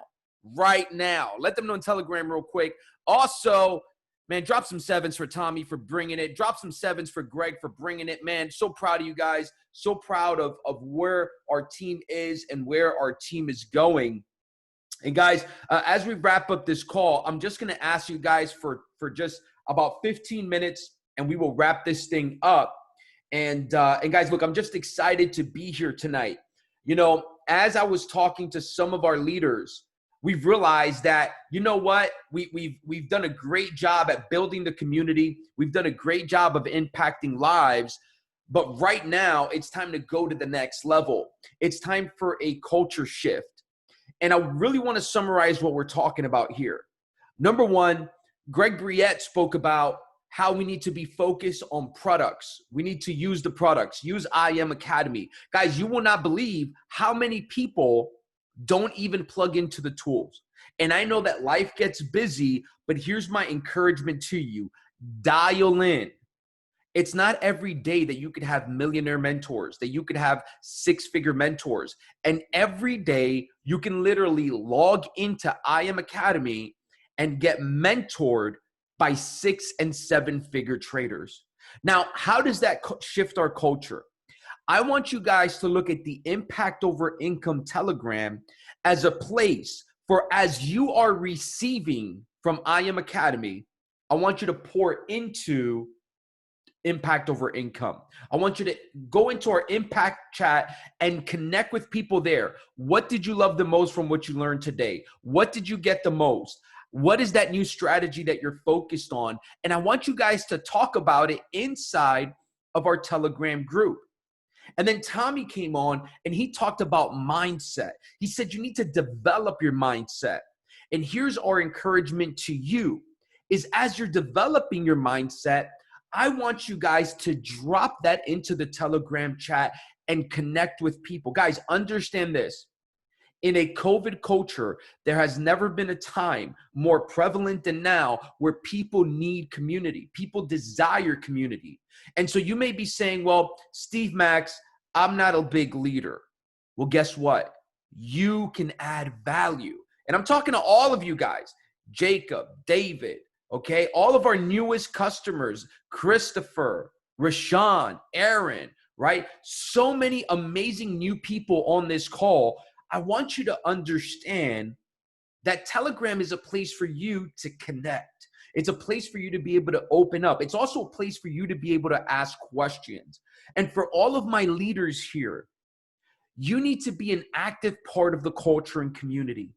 Right now. Let them know in Telegram real quick. Also, man, drop some 7s for Tommy for bringing it. Drop some 7s for Greg for bringing it. Man, so proud of you guys. So proud of where our team is and where our team is going. And guys, as we wrap up this call, I'm just going to ask you guys for just about 15 minutes, and we will wrap this thing up. And guys, look, I'm just excited to be here tonight. You know, as I was talking to some of our leaders, we've realized that, you know what, we've done a great job at building the community. We've done a great job of impacting lives. But right now, it's time to go to the next level. It's time for a culture shift. And I really want to summarize what we're talking about here. Number one, Greg Briette spoke about how we need to be focused on products. We need to use the products. Use IM Academy. Guys, you will not believe how many people don't even plug into the tools. And I know that life gets busy, but here's my encouragement to you. Dial in. It's not every day that you could have millionaire mentors, that you could have 6-figure mentors. And every day you can literally log into IM Academy and get mentored by 6- and 7-figure traders. Now, how does that shift our culture? I want you guys to look at the Impact Over Income Telegram as a place for, as you are receiving from IM Academy, I want you to pour into Impact Over Income. I want you to go into our impact chat and connect with people there. What did you love the most from what you learned today? What did you get the most? What is that new strategy that you're focused on? And I want you guys to talk about it inside of our Telegram group. And then Tommy came on and he talked about mindset. He said you need to develop your mindset. And here's our encouragement to you is as you're developing your mindset, I want you guys to drop that into the Telegram chat and connect with people. Guys, understand this. In a COVID culture, there has never been a time more prevalent than now where people need community. People desire community. And so you may be saying, well, Steve Max, I'm not a big leader. Well, guess what? You can add value. And I'm talking to all of you guys, Jacob, David, okay? All of our newest customers, Christopher, Rashawn, Aaron, right? So many amazing new people on this call. I want you to understand that Telegram is a place for you to connect. It's a place for you to be able to open up. It's also a place for you to be able to ask questions. And for all of my leaders here, you need to be an active part of the culture and community.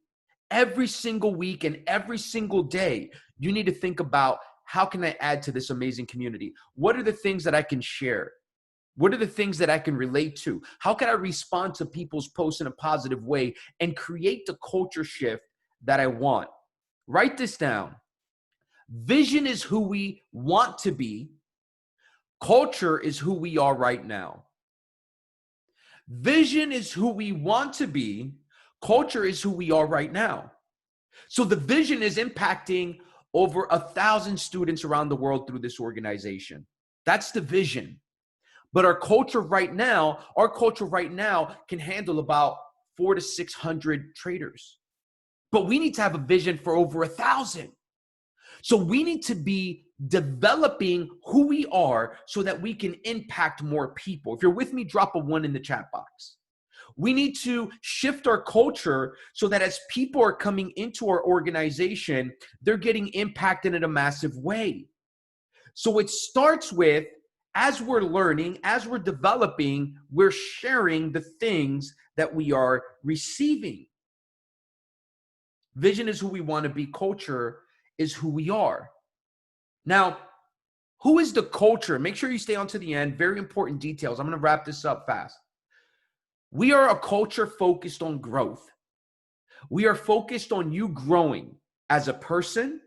Every single week and every single day, you need to think about how can I add to this amazing community? What are the things that I can share? What are the things that I can relate to? How can I respond to people's posts in a positive way and create the culture shift that I want? Write this down. Vision is who we want to be. Culture is who we are right now. Vision is who we want to be. Culture is who we are right now. So the vision is impacting over 1,000 students around the world through this organization. That's the vision. But our culture right now can handle about 400 to 600 traders. But we need to have a vision for over 1,000. So we need to be developing who we are so that we can impact more people. If you're with me, drop a 1 in the chat box. We need to shift our culture so that as people are coming into our organization, they're getting impacted in a massive way. So it starts with, as we're learning, as we're developing, we're sharing the things that we are receiving. Vision is who we want to be. Culture is who we are. Now, who is the culture? Make sure you stay on to the end. Very important details. I'm going to wrap this up fast. We are a culture focused on growth. We are focused on you growing as a person,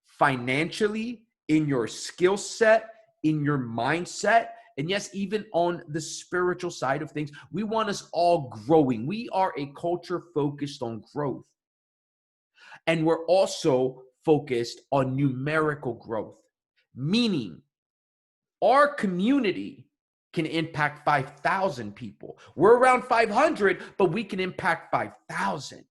financially, in your skill set, in your mindset, and yes, even on the spiritual side of things. We want us all growing. We are a culture focused on growth. And we're also focused on numerical growth, meaning our community can impact 5,000 people. We're around 500, but we can impact 5,000.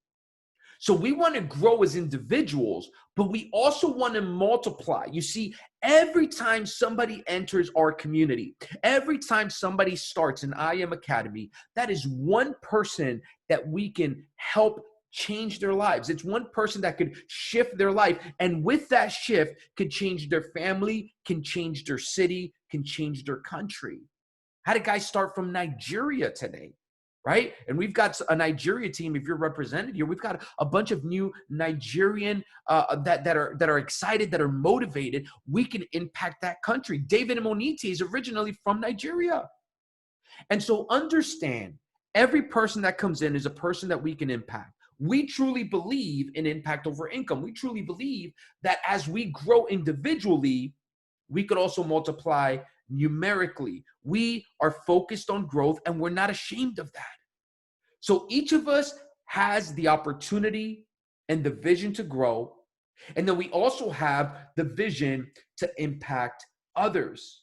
So we want to grow as individuals, but we also want to multiply. You see, every time somebody enters our community, every time somebody starts an I Am Academy, that is one person that we can help change their lives. It's one person that could shift their life. And with that shift, could change their family, can change their city, can change their country. Had a guy start from Nigeria today, right? And we've got a Nigeria team. If you're represented here, we've got a bunch of new Nigerian that are excited, that are motivated. We can impact that country. David Monite is originally from Nigeria. And so understand, every person that comes in is a person that we can impact. We truly believe in impact over income. We truly believe that as we grow individually, we could also multiply numerically. We are focused on growth, and we're not ashamed of that. So each of us has the opportunity and the vision to grow. And then we also have the vision to impact others.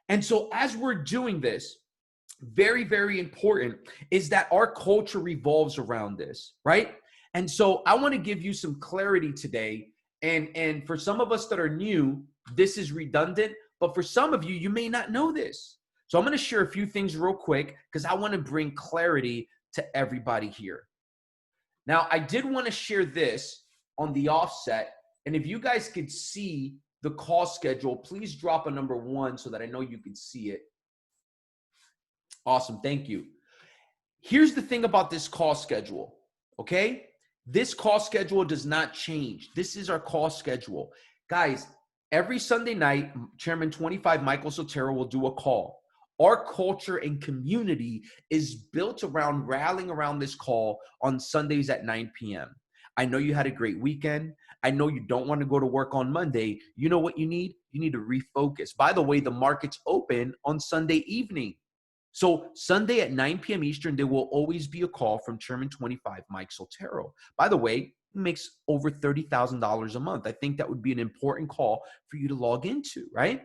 And so as we're doing this, very, very important is that our culture revolves around this, right? And so I want to give you some clarity today. And for some of us that are new, this is redundant, but for some of you, you may not know this. So I'm going to share a few things real quick because I want to bring clarity to everybody here. Now, I did want to share this on the offset. And if you guys could see the call schedule, please drop a number 1 so that I know you can see it. Awesome. Thank you. Here's the thing about this call schedule. Okay. This call schedule does not change. This is our call schedule. Guys, every Sunday night, Chairman 25 Michael Sotero will do a call. Our culture and community is built around rallying around this call on Sundays at 9 p.m. I know you had a great weekend. I know you don't want to go to work on Monday. You know what you need? You need to refocus. By the way, the market's open on Sunday evening. So Sunday at 9 p.m. Eastern, there will always be a call from Chairman 25 Mike Sotero. By the way, he makes over $30,000 a month. I think that would be an important call for you to log into, right?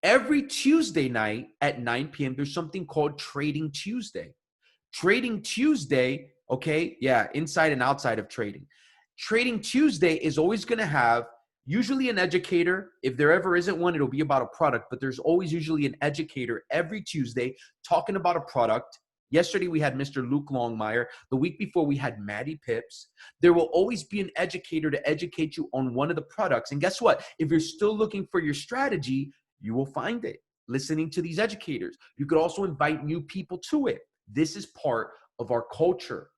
Every Tuesday night at 9 p.m., there's something called Trading Tuesday. Trading Tuesday, okay, yeah, inside and outside of trading. Trading Tuesday is always going to have usually an educator. If there ever isn't one, it'll be about a product, but there's always usually an educator every Tuesday talking about a product. Yesterday, we had Mr. Luke Longmire. The week before, we had Maddie Pips. There will always be an educator to educate you on one of the products. And guess what? If you're still looking for your strategy, you will find it listening to these educators. You could also invite new people to it. This is part of our culture.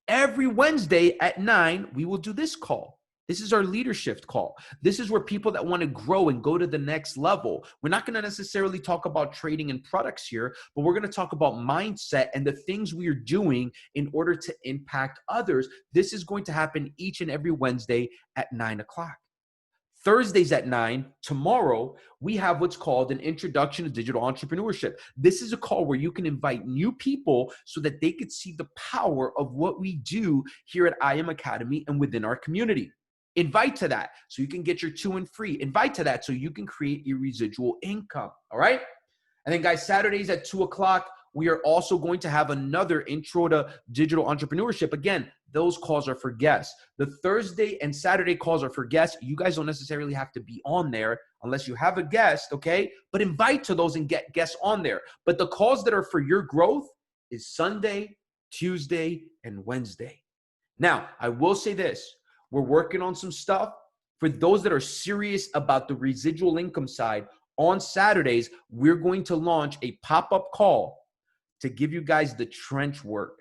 Every Wednesday at 9, we will do this call. This is our leadership call. This is where people that want to grow and go to the next level. We're not going to necessarily talk about trading and products here, but we're going to talk about mindset and the things we are doing in order to impact others. This is going to happen each and every Wednesday at 9 o'clock. Thursdays at 9, tomorrow, we have what's called an introduction to digital entrepreneurship. This is a call where you can invite new people so that they could see the power of what we do here at I Am Academy and within our community. Invite to that so you can get your 2 and free. Invite to that so you can create your residual income. All right. And then guys, Saturdays at 2 o'clock, we are also going to have another intro to digital entrepreneurship. Again, those calls are for guests. The Thursday and Saturday calls are for guests. You guys don't necessarily have to be on there unless you have a guest, okay? But invite to those and get guests on there. But the calls that are for your growth is Sunday, Tuesday, and Wednesday. Now, I will say this. We're working on some stuff for those that are serious about the residual income side. On Saturdays, we're going to launch a pop-up call to give you guys the trench work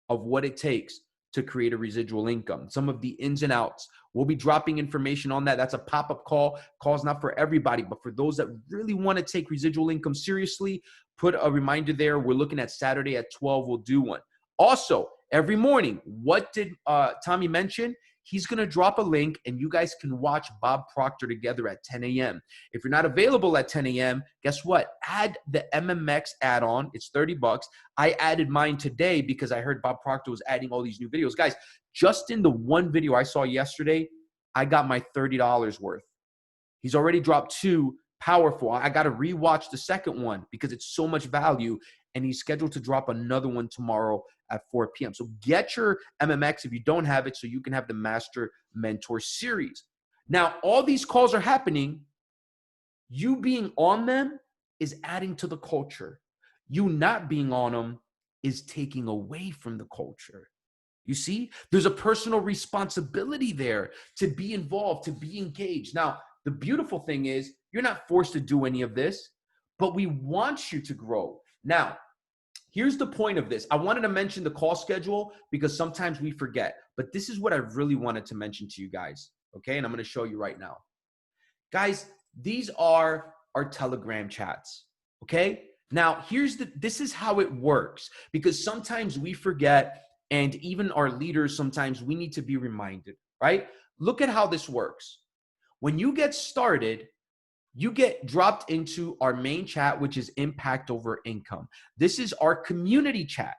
of what it takes to create a residual income, some of the ins and outs. We'll be dropping information on that. That's a pop-up call. Call's not for everybody, but for those that really want to take residual income seriously, put a reminder there. We're looking at Saturday at 12. We'll do one. Also, every morning, what did Tommy mention? he's going to drop a link and you guys can watch Bob Proctor together at 10 a.m. If you're not available at 10 a.m., guess what? Add the MMX add-on. It's $30. I added mine today because I heard Bob Proctor was adding all these new videos. Guys, just in the one video I saw yesterday, I got my $30 worth. He's already dropped 2 powerful. I got to rewatch the second one because it's so much value, and he's scheduled to drop another one tomorrow at 4 p.m. So get your MMX if you don't have it so you can have the Master Mentor series. Now, all these calls are happening. You being on them is adding to the culture. You not being on them is taking away from the culture. You see, there's a personal responsibility there to be involved, to be engaged. Now, the beautiful thing is you're not forced to do any of this, but we want you to grow. Now, here's the point of this. I wanted to mention the call schedule because sometimes we forget, but this is what I really wanted to mention to you guys, okay? And I'm going to show you right now. Guys, these are our Telegram chats, okay? Now, this is how it works because sometimes we forget, and even our leaders, sometimes we need to be reminded, right? Look at how this works. When you get started, you get dropped into our main chat, which is Impact Over Income. This is our community chat.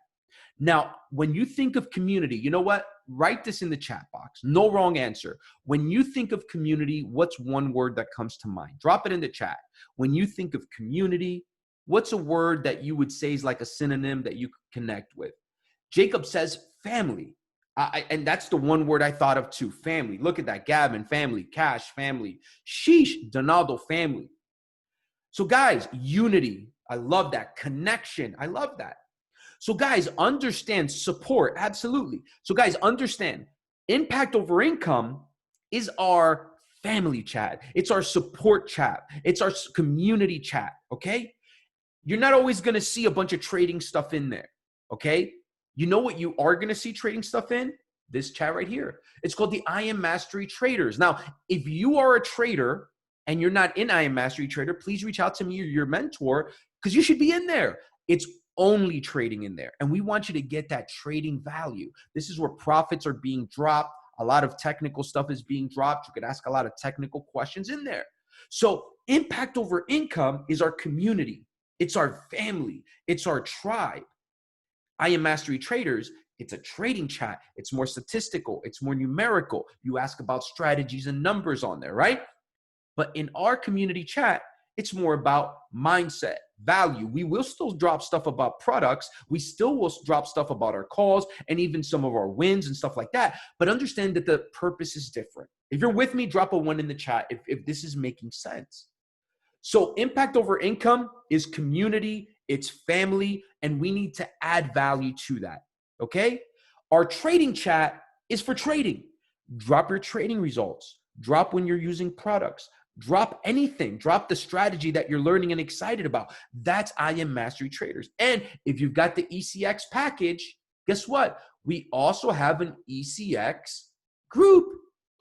Now, when you think of community, you know what? Write this in the chat box. No wrong answer. When you think of community, what's one word that comes to mind? Drop it in the chat. When you think of community, what's a word that you would say is like a synonym that you connect with? Jacob says family. And that's the one word I thought of too, family. Look at that, Gavin, family, Cash, family, Sheesh, Donaldo, family. So guys, unity, I love that. Connection, I love that. So guys, understand support, absolutely. So guys, understand Impact Over Income is our family chat. It's our support chat. It's our community chat, okay? You're not always gonna see a bunch of trading stuff in there, okay? You know what you are going to see trading stuff in? This chat right here. It's called the I Am Mastery Traders. Now, if you are a trader and you're not in I Am Mastery Trader, please reach out to me or your mentor because you should be in there. It's only trading in there. And we want you to get that trading value. This is where profits are being dropped. A lot of technical stuff is being dropped. You could ask a lot of technical questions in there. So Impact Over Income is our community. It's our family. It's our tribe. I Am Mastery Traders, it's a trading chat. It's more statistical. It's more numerical. You ask about strategies and numbers on there, right? But in our community chat, it's more about mindset, value. We will still drop stuff about products. We still will drop stuff about our calls and even some of our wins and stuff like that. But understand that the purpose is different. If you're with me, drop a 1 in the chat if this is making sense. So Impact Over Income is community, it's family, and we need to add value to that, okay? Our trading chat is for trading. Drop your trading results. Drop when you're using products. Drop anything. Drop the strategy that you're learning and excited about. That's I Am Mastery Traders. And if you've got the ECX package, guess what? We also have an ECX group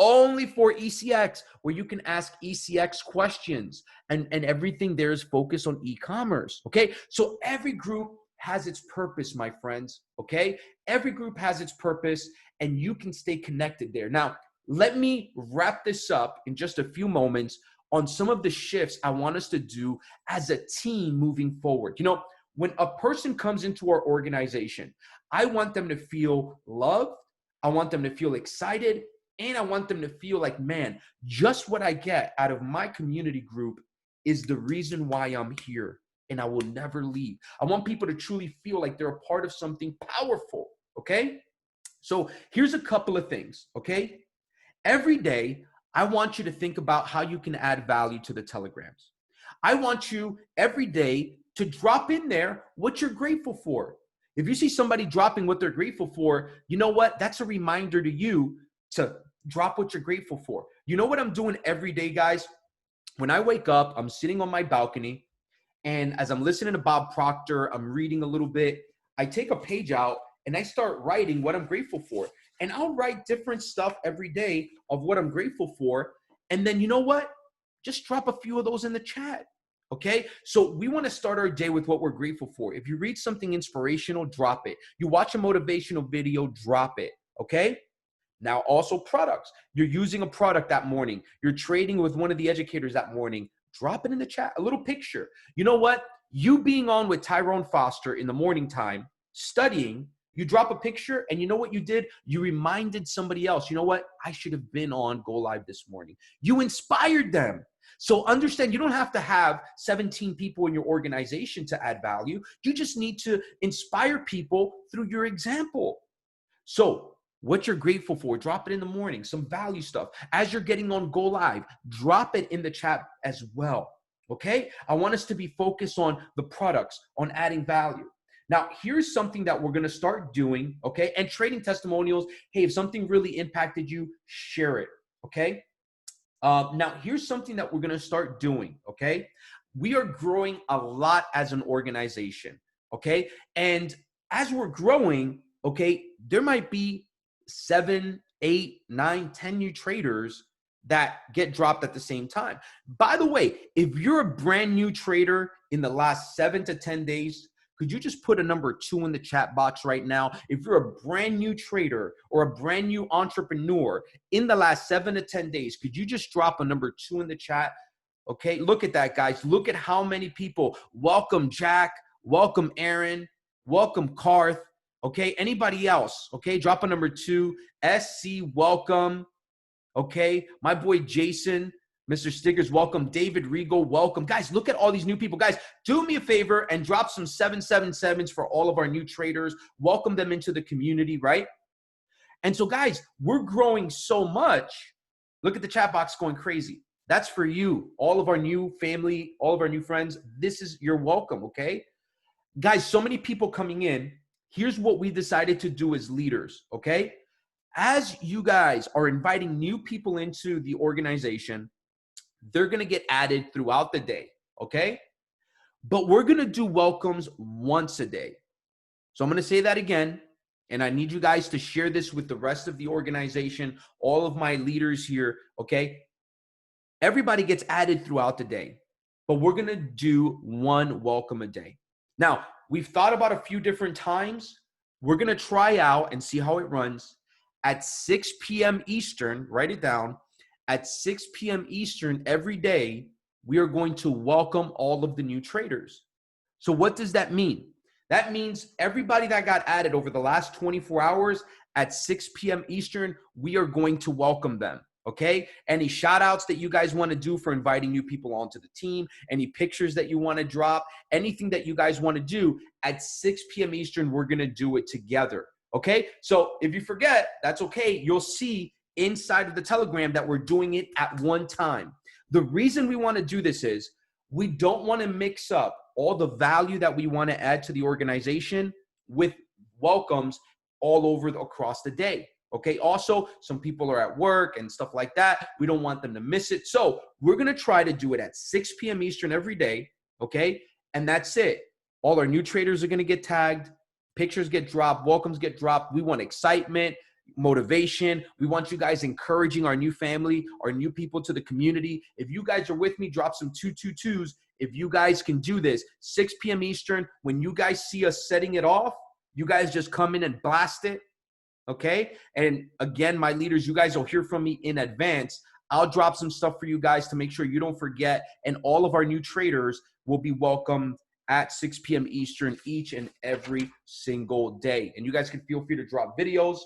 only for ECX where you can ask ECX questions and everything there is focused on e-commerce, okay? So every group has its purpose, my friends, okay? Every group has its purpose and you can stay connected there. Now, let me wrap this up in just a few moments on some of the shifts I want us to do as a team moving forward. You know, when a person comes into our organization, I want them to feel loved. I want them to feel excited. And I want them to feel like, man, just what I get out of my community group is the reason why I'm here and I will never leave. I want people to truly feel like they're a part of something powerful, okay? So here's a couple of things, okay? Every day, I want you to think about how you can add value to the telegrams. I want you every day to drop in there what you're grateful for. If you see somebody dropping what they're grateful for, you know what? That's a reminder to you to drop what you're grateful for. You know what I'm doing every day, guys? When I wake up, I'm sitting on my balcony, and as I'm listening to Bob Proctor, I'm reading a little bit, I take a page out and I start writing what I'm grateful for. And I'll write different stuff every day of what I'm grateful for. And then you know what? Just drop a few of those in the chat. Okay, so we want to start our day with what we're grateful for. If you read something inspirational, drop it. You watch a motivational video, drop it. Okay. Now, also products. You're using a product that morning. You're trading with one of the educators that morning. Drop it in the chat, a little picture. You know what? You being on with Tyrone Foster in the morning time, studying, you drop a picture, and you know what you did? You reminded somebody else, you know what? I should have been on Go Live this morning. You inspired them. So understand, you don't have to have 17 people in your organization to add value. You just need to inspire people through your example. So what you're grateful for, drop it in the morning, some value stuff. As you're getting on Go Live, drop it in the chat as well, okay? I want us to be focused on the products, on adding value. Now, here's something that we're gonna start doing, okay? And trading testimonials, hey, if something really impacted you, share it, okay? Now, here's something that we're gonna start doing, okay? We are growing a lot as an organization, okay? And as we're growing, okay, there might be 7, 8, 9, 10 new traders that get dropped at the same time. By the way, if you're a brand new trader in the last 7 to 10 days, could you just put a number 2 in the chat box right now? If you're a brand new trader or a brand new entrepreneur in the last 7 to 10 days, could you just drop a number 2 in the chat? Okay, look at that, guys. Look at how many people. Welcome, Jack. Welcome, Aaron. Welcome, Karth. Okay, anybody else? Okay, drop a number 2. SC, welcome. Okay, my boy Jason, Mr. Stickers, welcome. David Regal, welcome. Guys, look at all these new people. Guys, do me a favor and drop some 777s for all of our new traders. Welcome them into the community, right? And so, guys, we're growing so much. Look at the chat box going crazy. That's for you, all of our new family, all of our new friends. This is your welcome, okay? Guys, so many people coming in. Here's what we decided to do as leaders, okay? As you guys are inviting new people into the organization, they're going to get added throughout the day, okay? But we're going to do welcomes once a day. So I'm going to say that again, and I need you guys to share this with the rest of the organization, all of my leaders here, okay? Everybody gets added throughout the day, but we're going to do one welcome a day. Now, we've thought about a few different times. We're going to try out and see how it runs. At 6 p.m. Eastern, write it down. At 6 p.m. Eastern every day, we are going to welcome all of the new traders. So what does that mean? That means everybody that got added over the last 24 hours at 6 p.m. Eastern, we are going to welcome them. Okay? Any shout outs that you guys want to do for inviting new people onto the team, any pictures that you want to drop, anything that you guys want to do at 6 p.m. Eastern, we're going to do it together. Okay? So if you forget, that's okay. You'll see inside of the Telegram that we're doing it at one time. The reason we want to do this is we don't want to mix up all the value that we want to add to the organization with welcomes all over across the day. Okay. Also, some people are at work and stuff like that. We don't want them to miss it. So we're going to try to do it at 6 p.m. Eastern every day. Okay. And that's it. All our new traders are going to get tagged. Pictures get dropped. Welcomes get dropped. We want excitement, motivation. We want you guys encouraging our new family, our new people to the community. If you guys are with me, drop some 222s. If you guys can do this, 6 p.m. Eastern, when you guys see us setting it off, you guys just come in and blast it. Okay. And again, my leaders, you guys will hear from me in advance. I'll drop some stuff for you guys to make sure you don't forget. And all of our new traders will be welcomed at 6 p.m. Eastern each and every single day. And you guys can feel free to drop videos,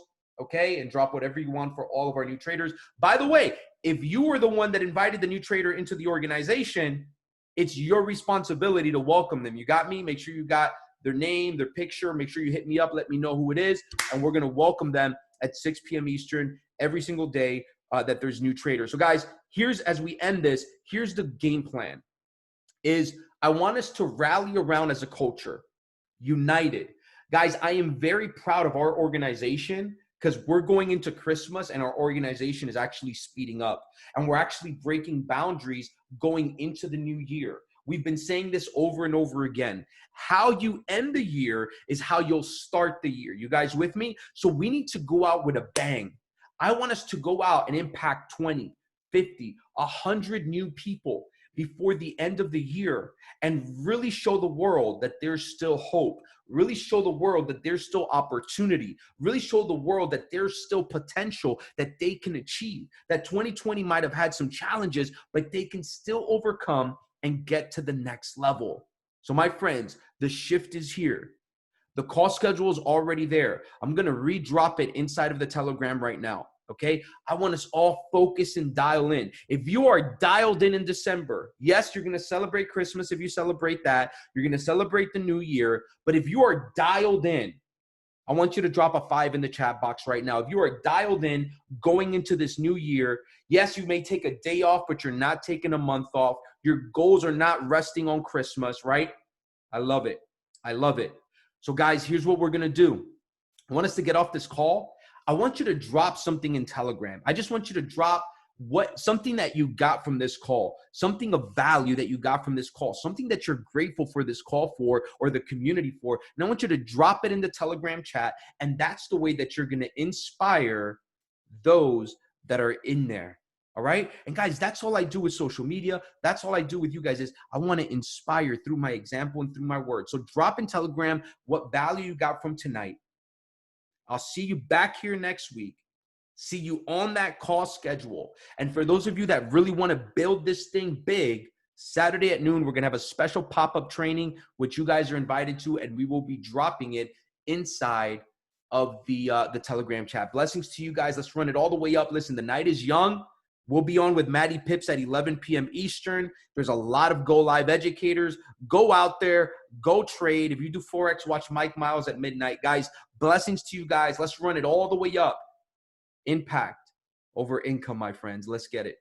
okay, and drop whatever you want for all of our new traders. By the way, if you were the one that invited the new trader into the organization, it's your responsibility to welcome them. You got me? Make sure you got their name, their picture. Make sure you hit me up. Let me know who it is. And we're going to welcome them at 6 p.m. Eastern every single day that there's new traders. So guys, as we end this, here's the game plan is I want us to rally around as a culture, united. Guys, I am very proud of our organization because we're going into Christmas and our organization is actually speeding up and we're actually breaking boundaries going into the new year. We've been saying this over and over again. How you end the year is how you'll start the year. You guys with me? So we need to go out with a bang. I want us to go out and impact 20, 50, 100 new people before the end of the year and really show the world that there's still hope, really show the world that there's still opportunity, really show the world that there's still potential that they can achieve, that 2020 might have had some challenges, but they can still overcome and get to the next level. So my friends, the shift is here. The call schedule is already there. I'm going to redrop it inside of the Telegram right now. Okay. I want us all focus and dial in. If you are dialed in December, yes, you're going to celebrate Christmas. If you celebrate that, you're going to celebrate the new year. But if you are dialed in, I want you to drop a 5 in the chat box right now. If you are dialed in going into this new year, yes, you may take a day off, but you're not taking a month off. Your goals are not resting on Christmas, right? I love it. I love it. So guys, here's what we're going to do. I want us to get off this call. I want you to drop something in Telegram. I just want you to drop something that you got from this call, something of value that you got from this call, something that you're grateful for this call for or the community for. And I want you to drop it in the Telegram chat. And that's the way that you're going to inspire those that are in there. All right. And guys, that's all I do with social media. That's all I do with you guys is I want to inspire through my example and through my words. So drop in Telegram what value you got from tonight. I'll see you back here next week. See you on that call schedule. And for those of you that really want to build this thing big, Saturday at noon, we're going to have a special pop-up training, which you guys are invited to, and we will be dropping it inside of the Telegram chat. Blessings to you guys. Let's run it all the way up. Listen, the night is young. We'll be on with Maddie Pips at 11 p.m. Eastern. There's a lot of Go Live educators. Go out there. Go trade. If you do Forex, watch Mike Miles at midnight. Guys, blessings to you guys. Let's run it all the way up. Impact over income, my friends. Let's get it.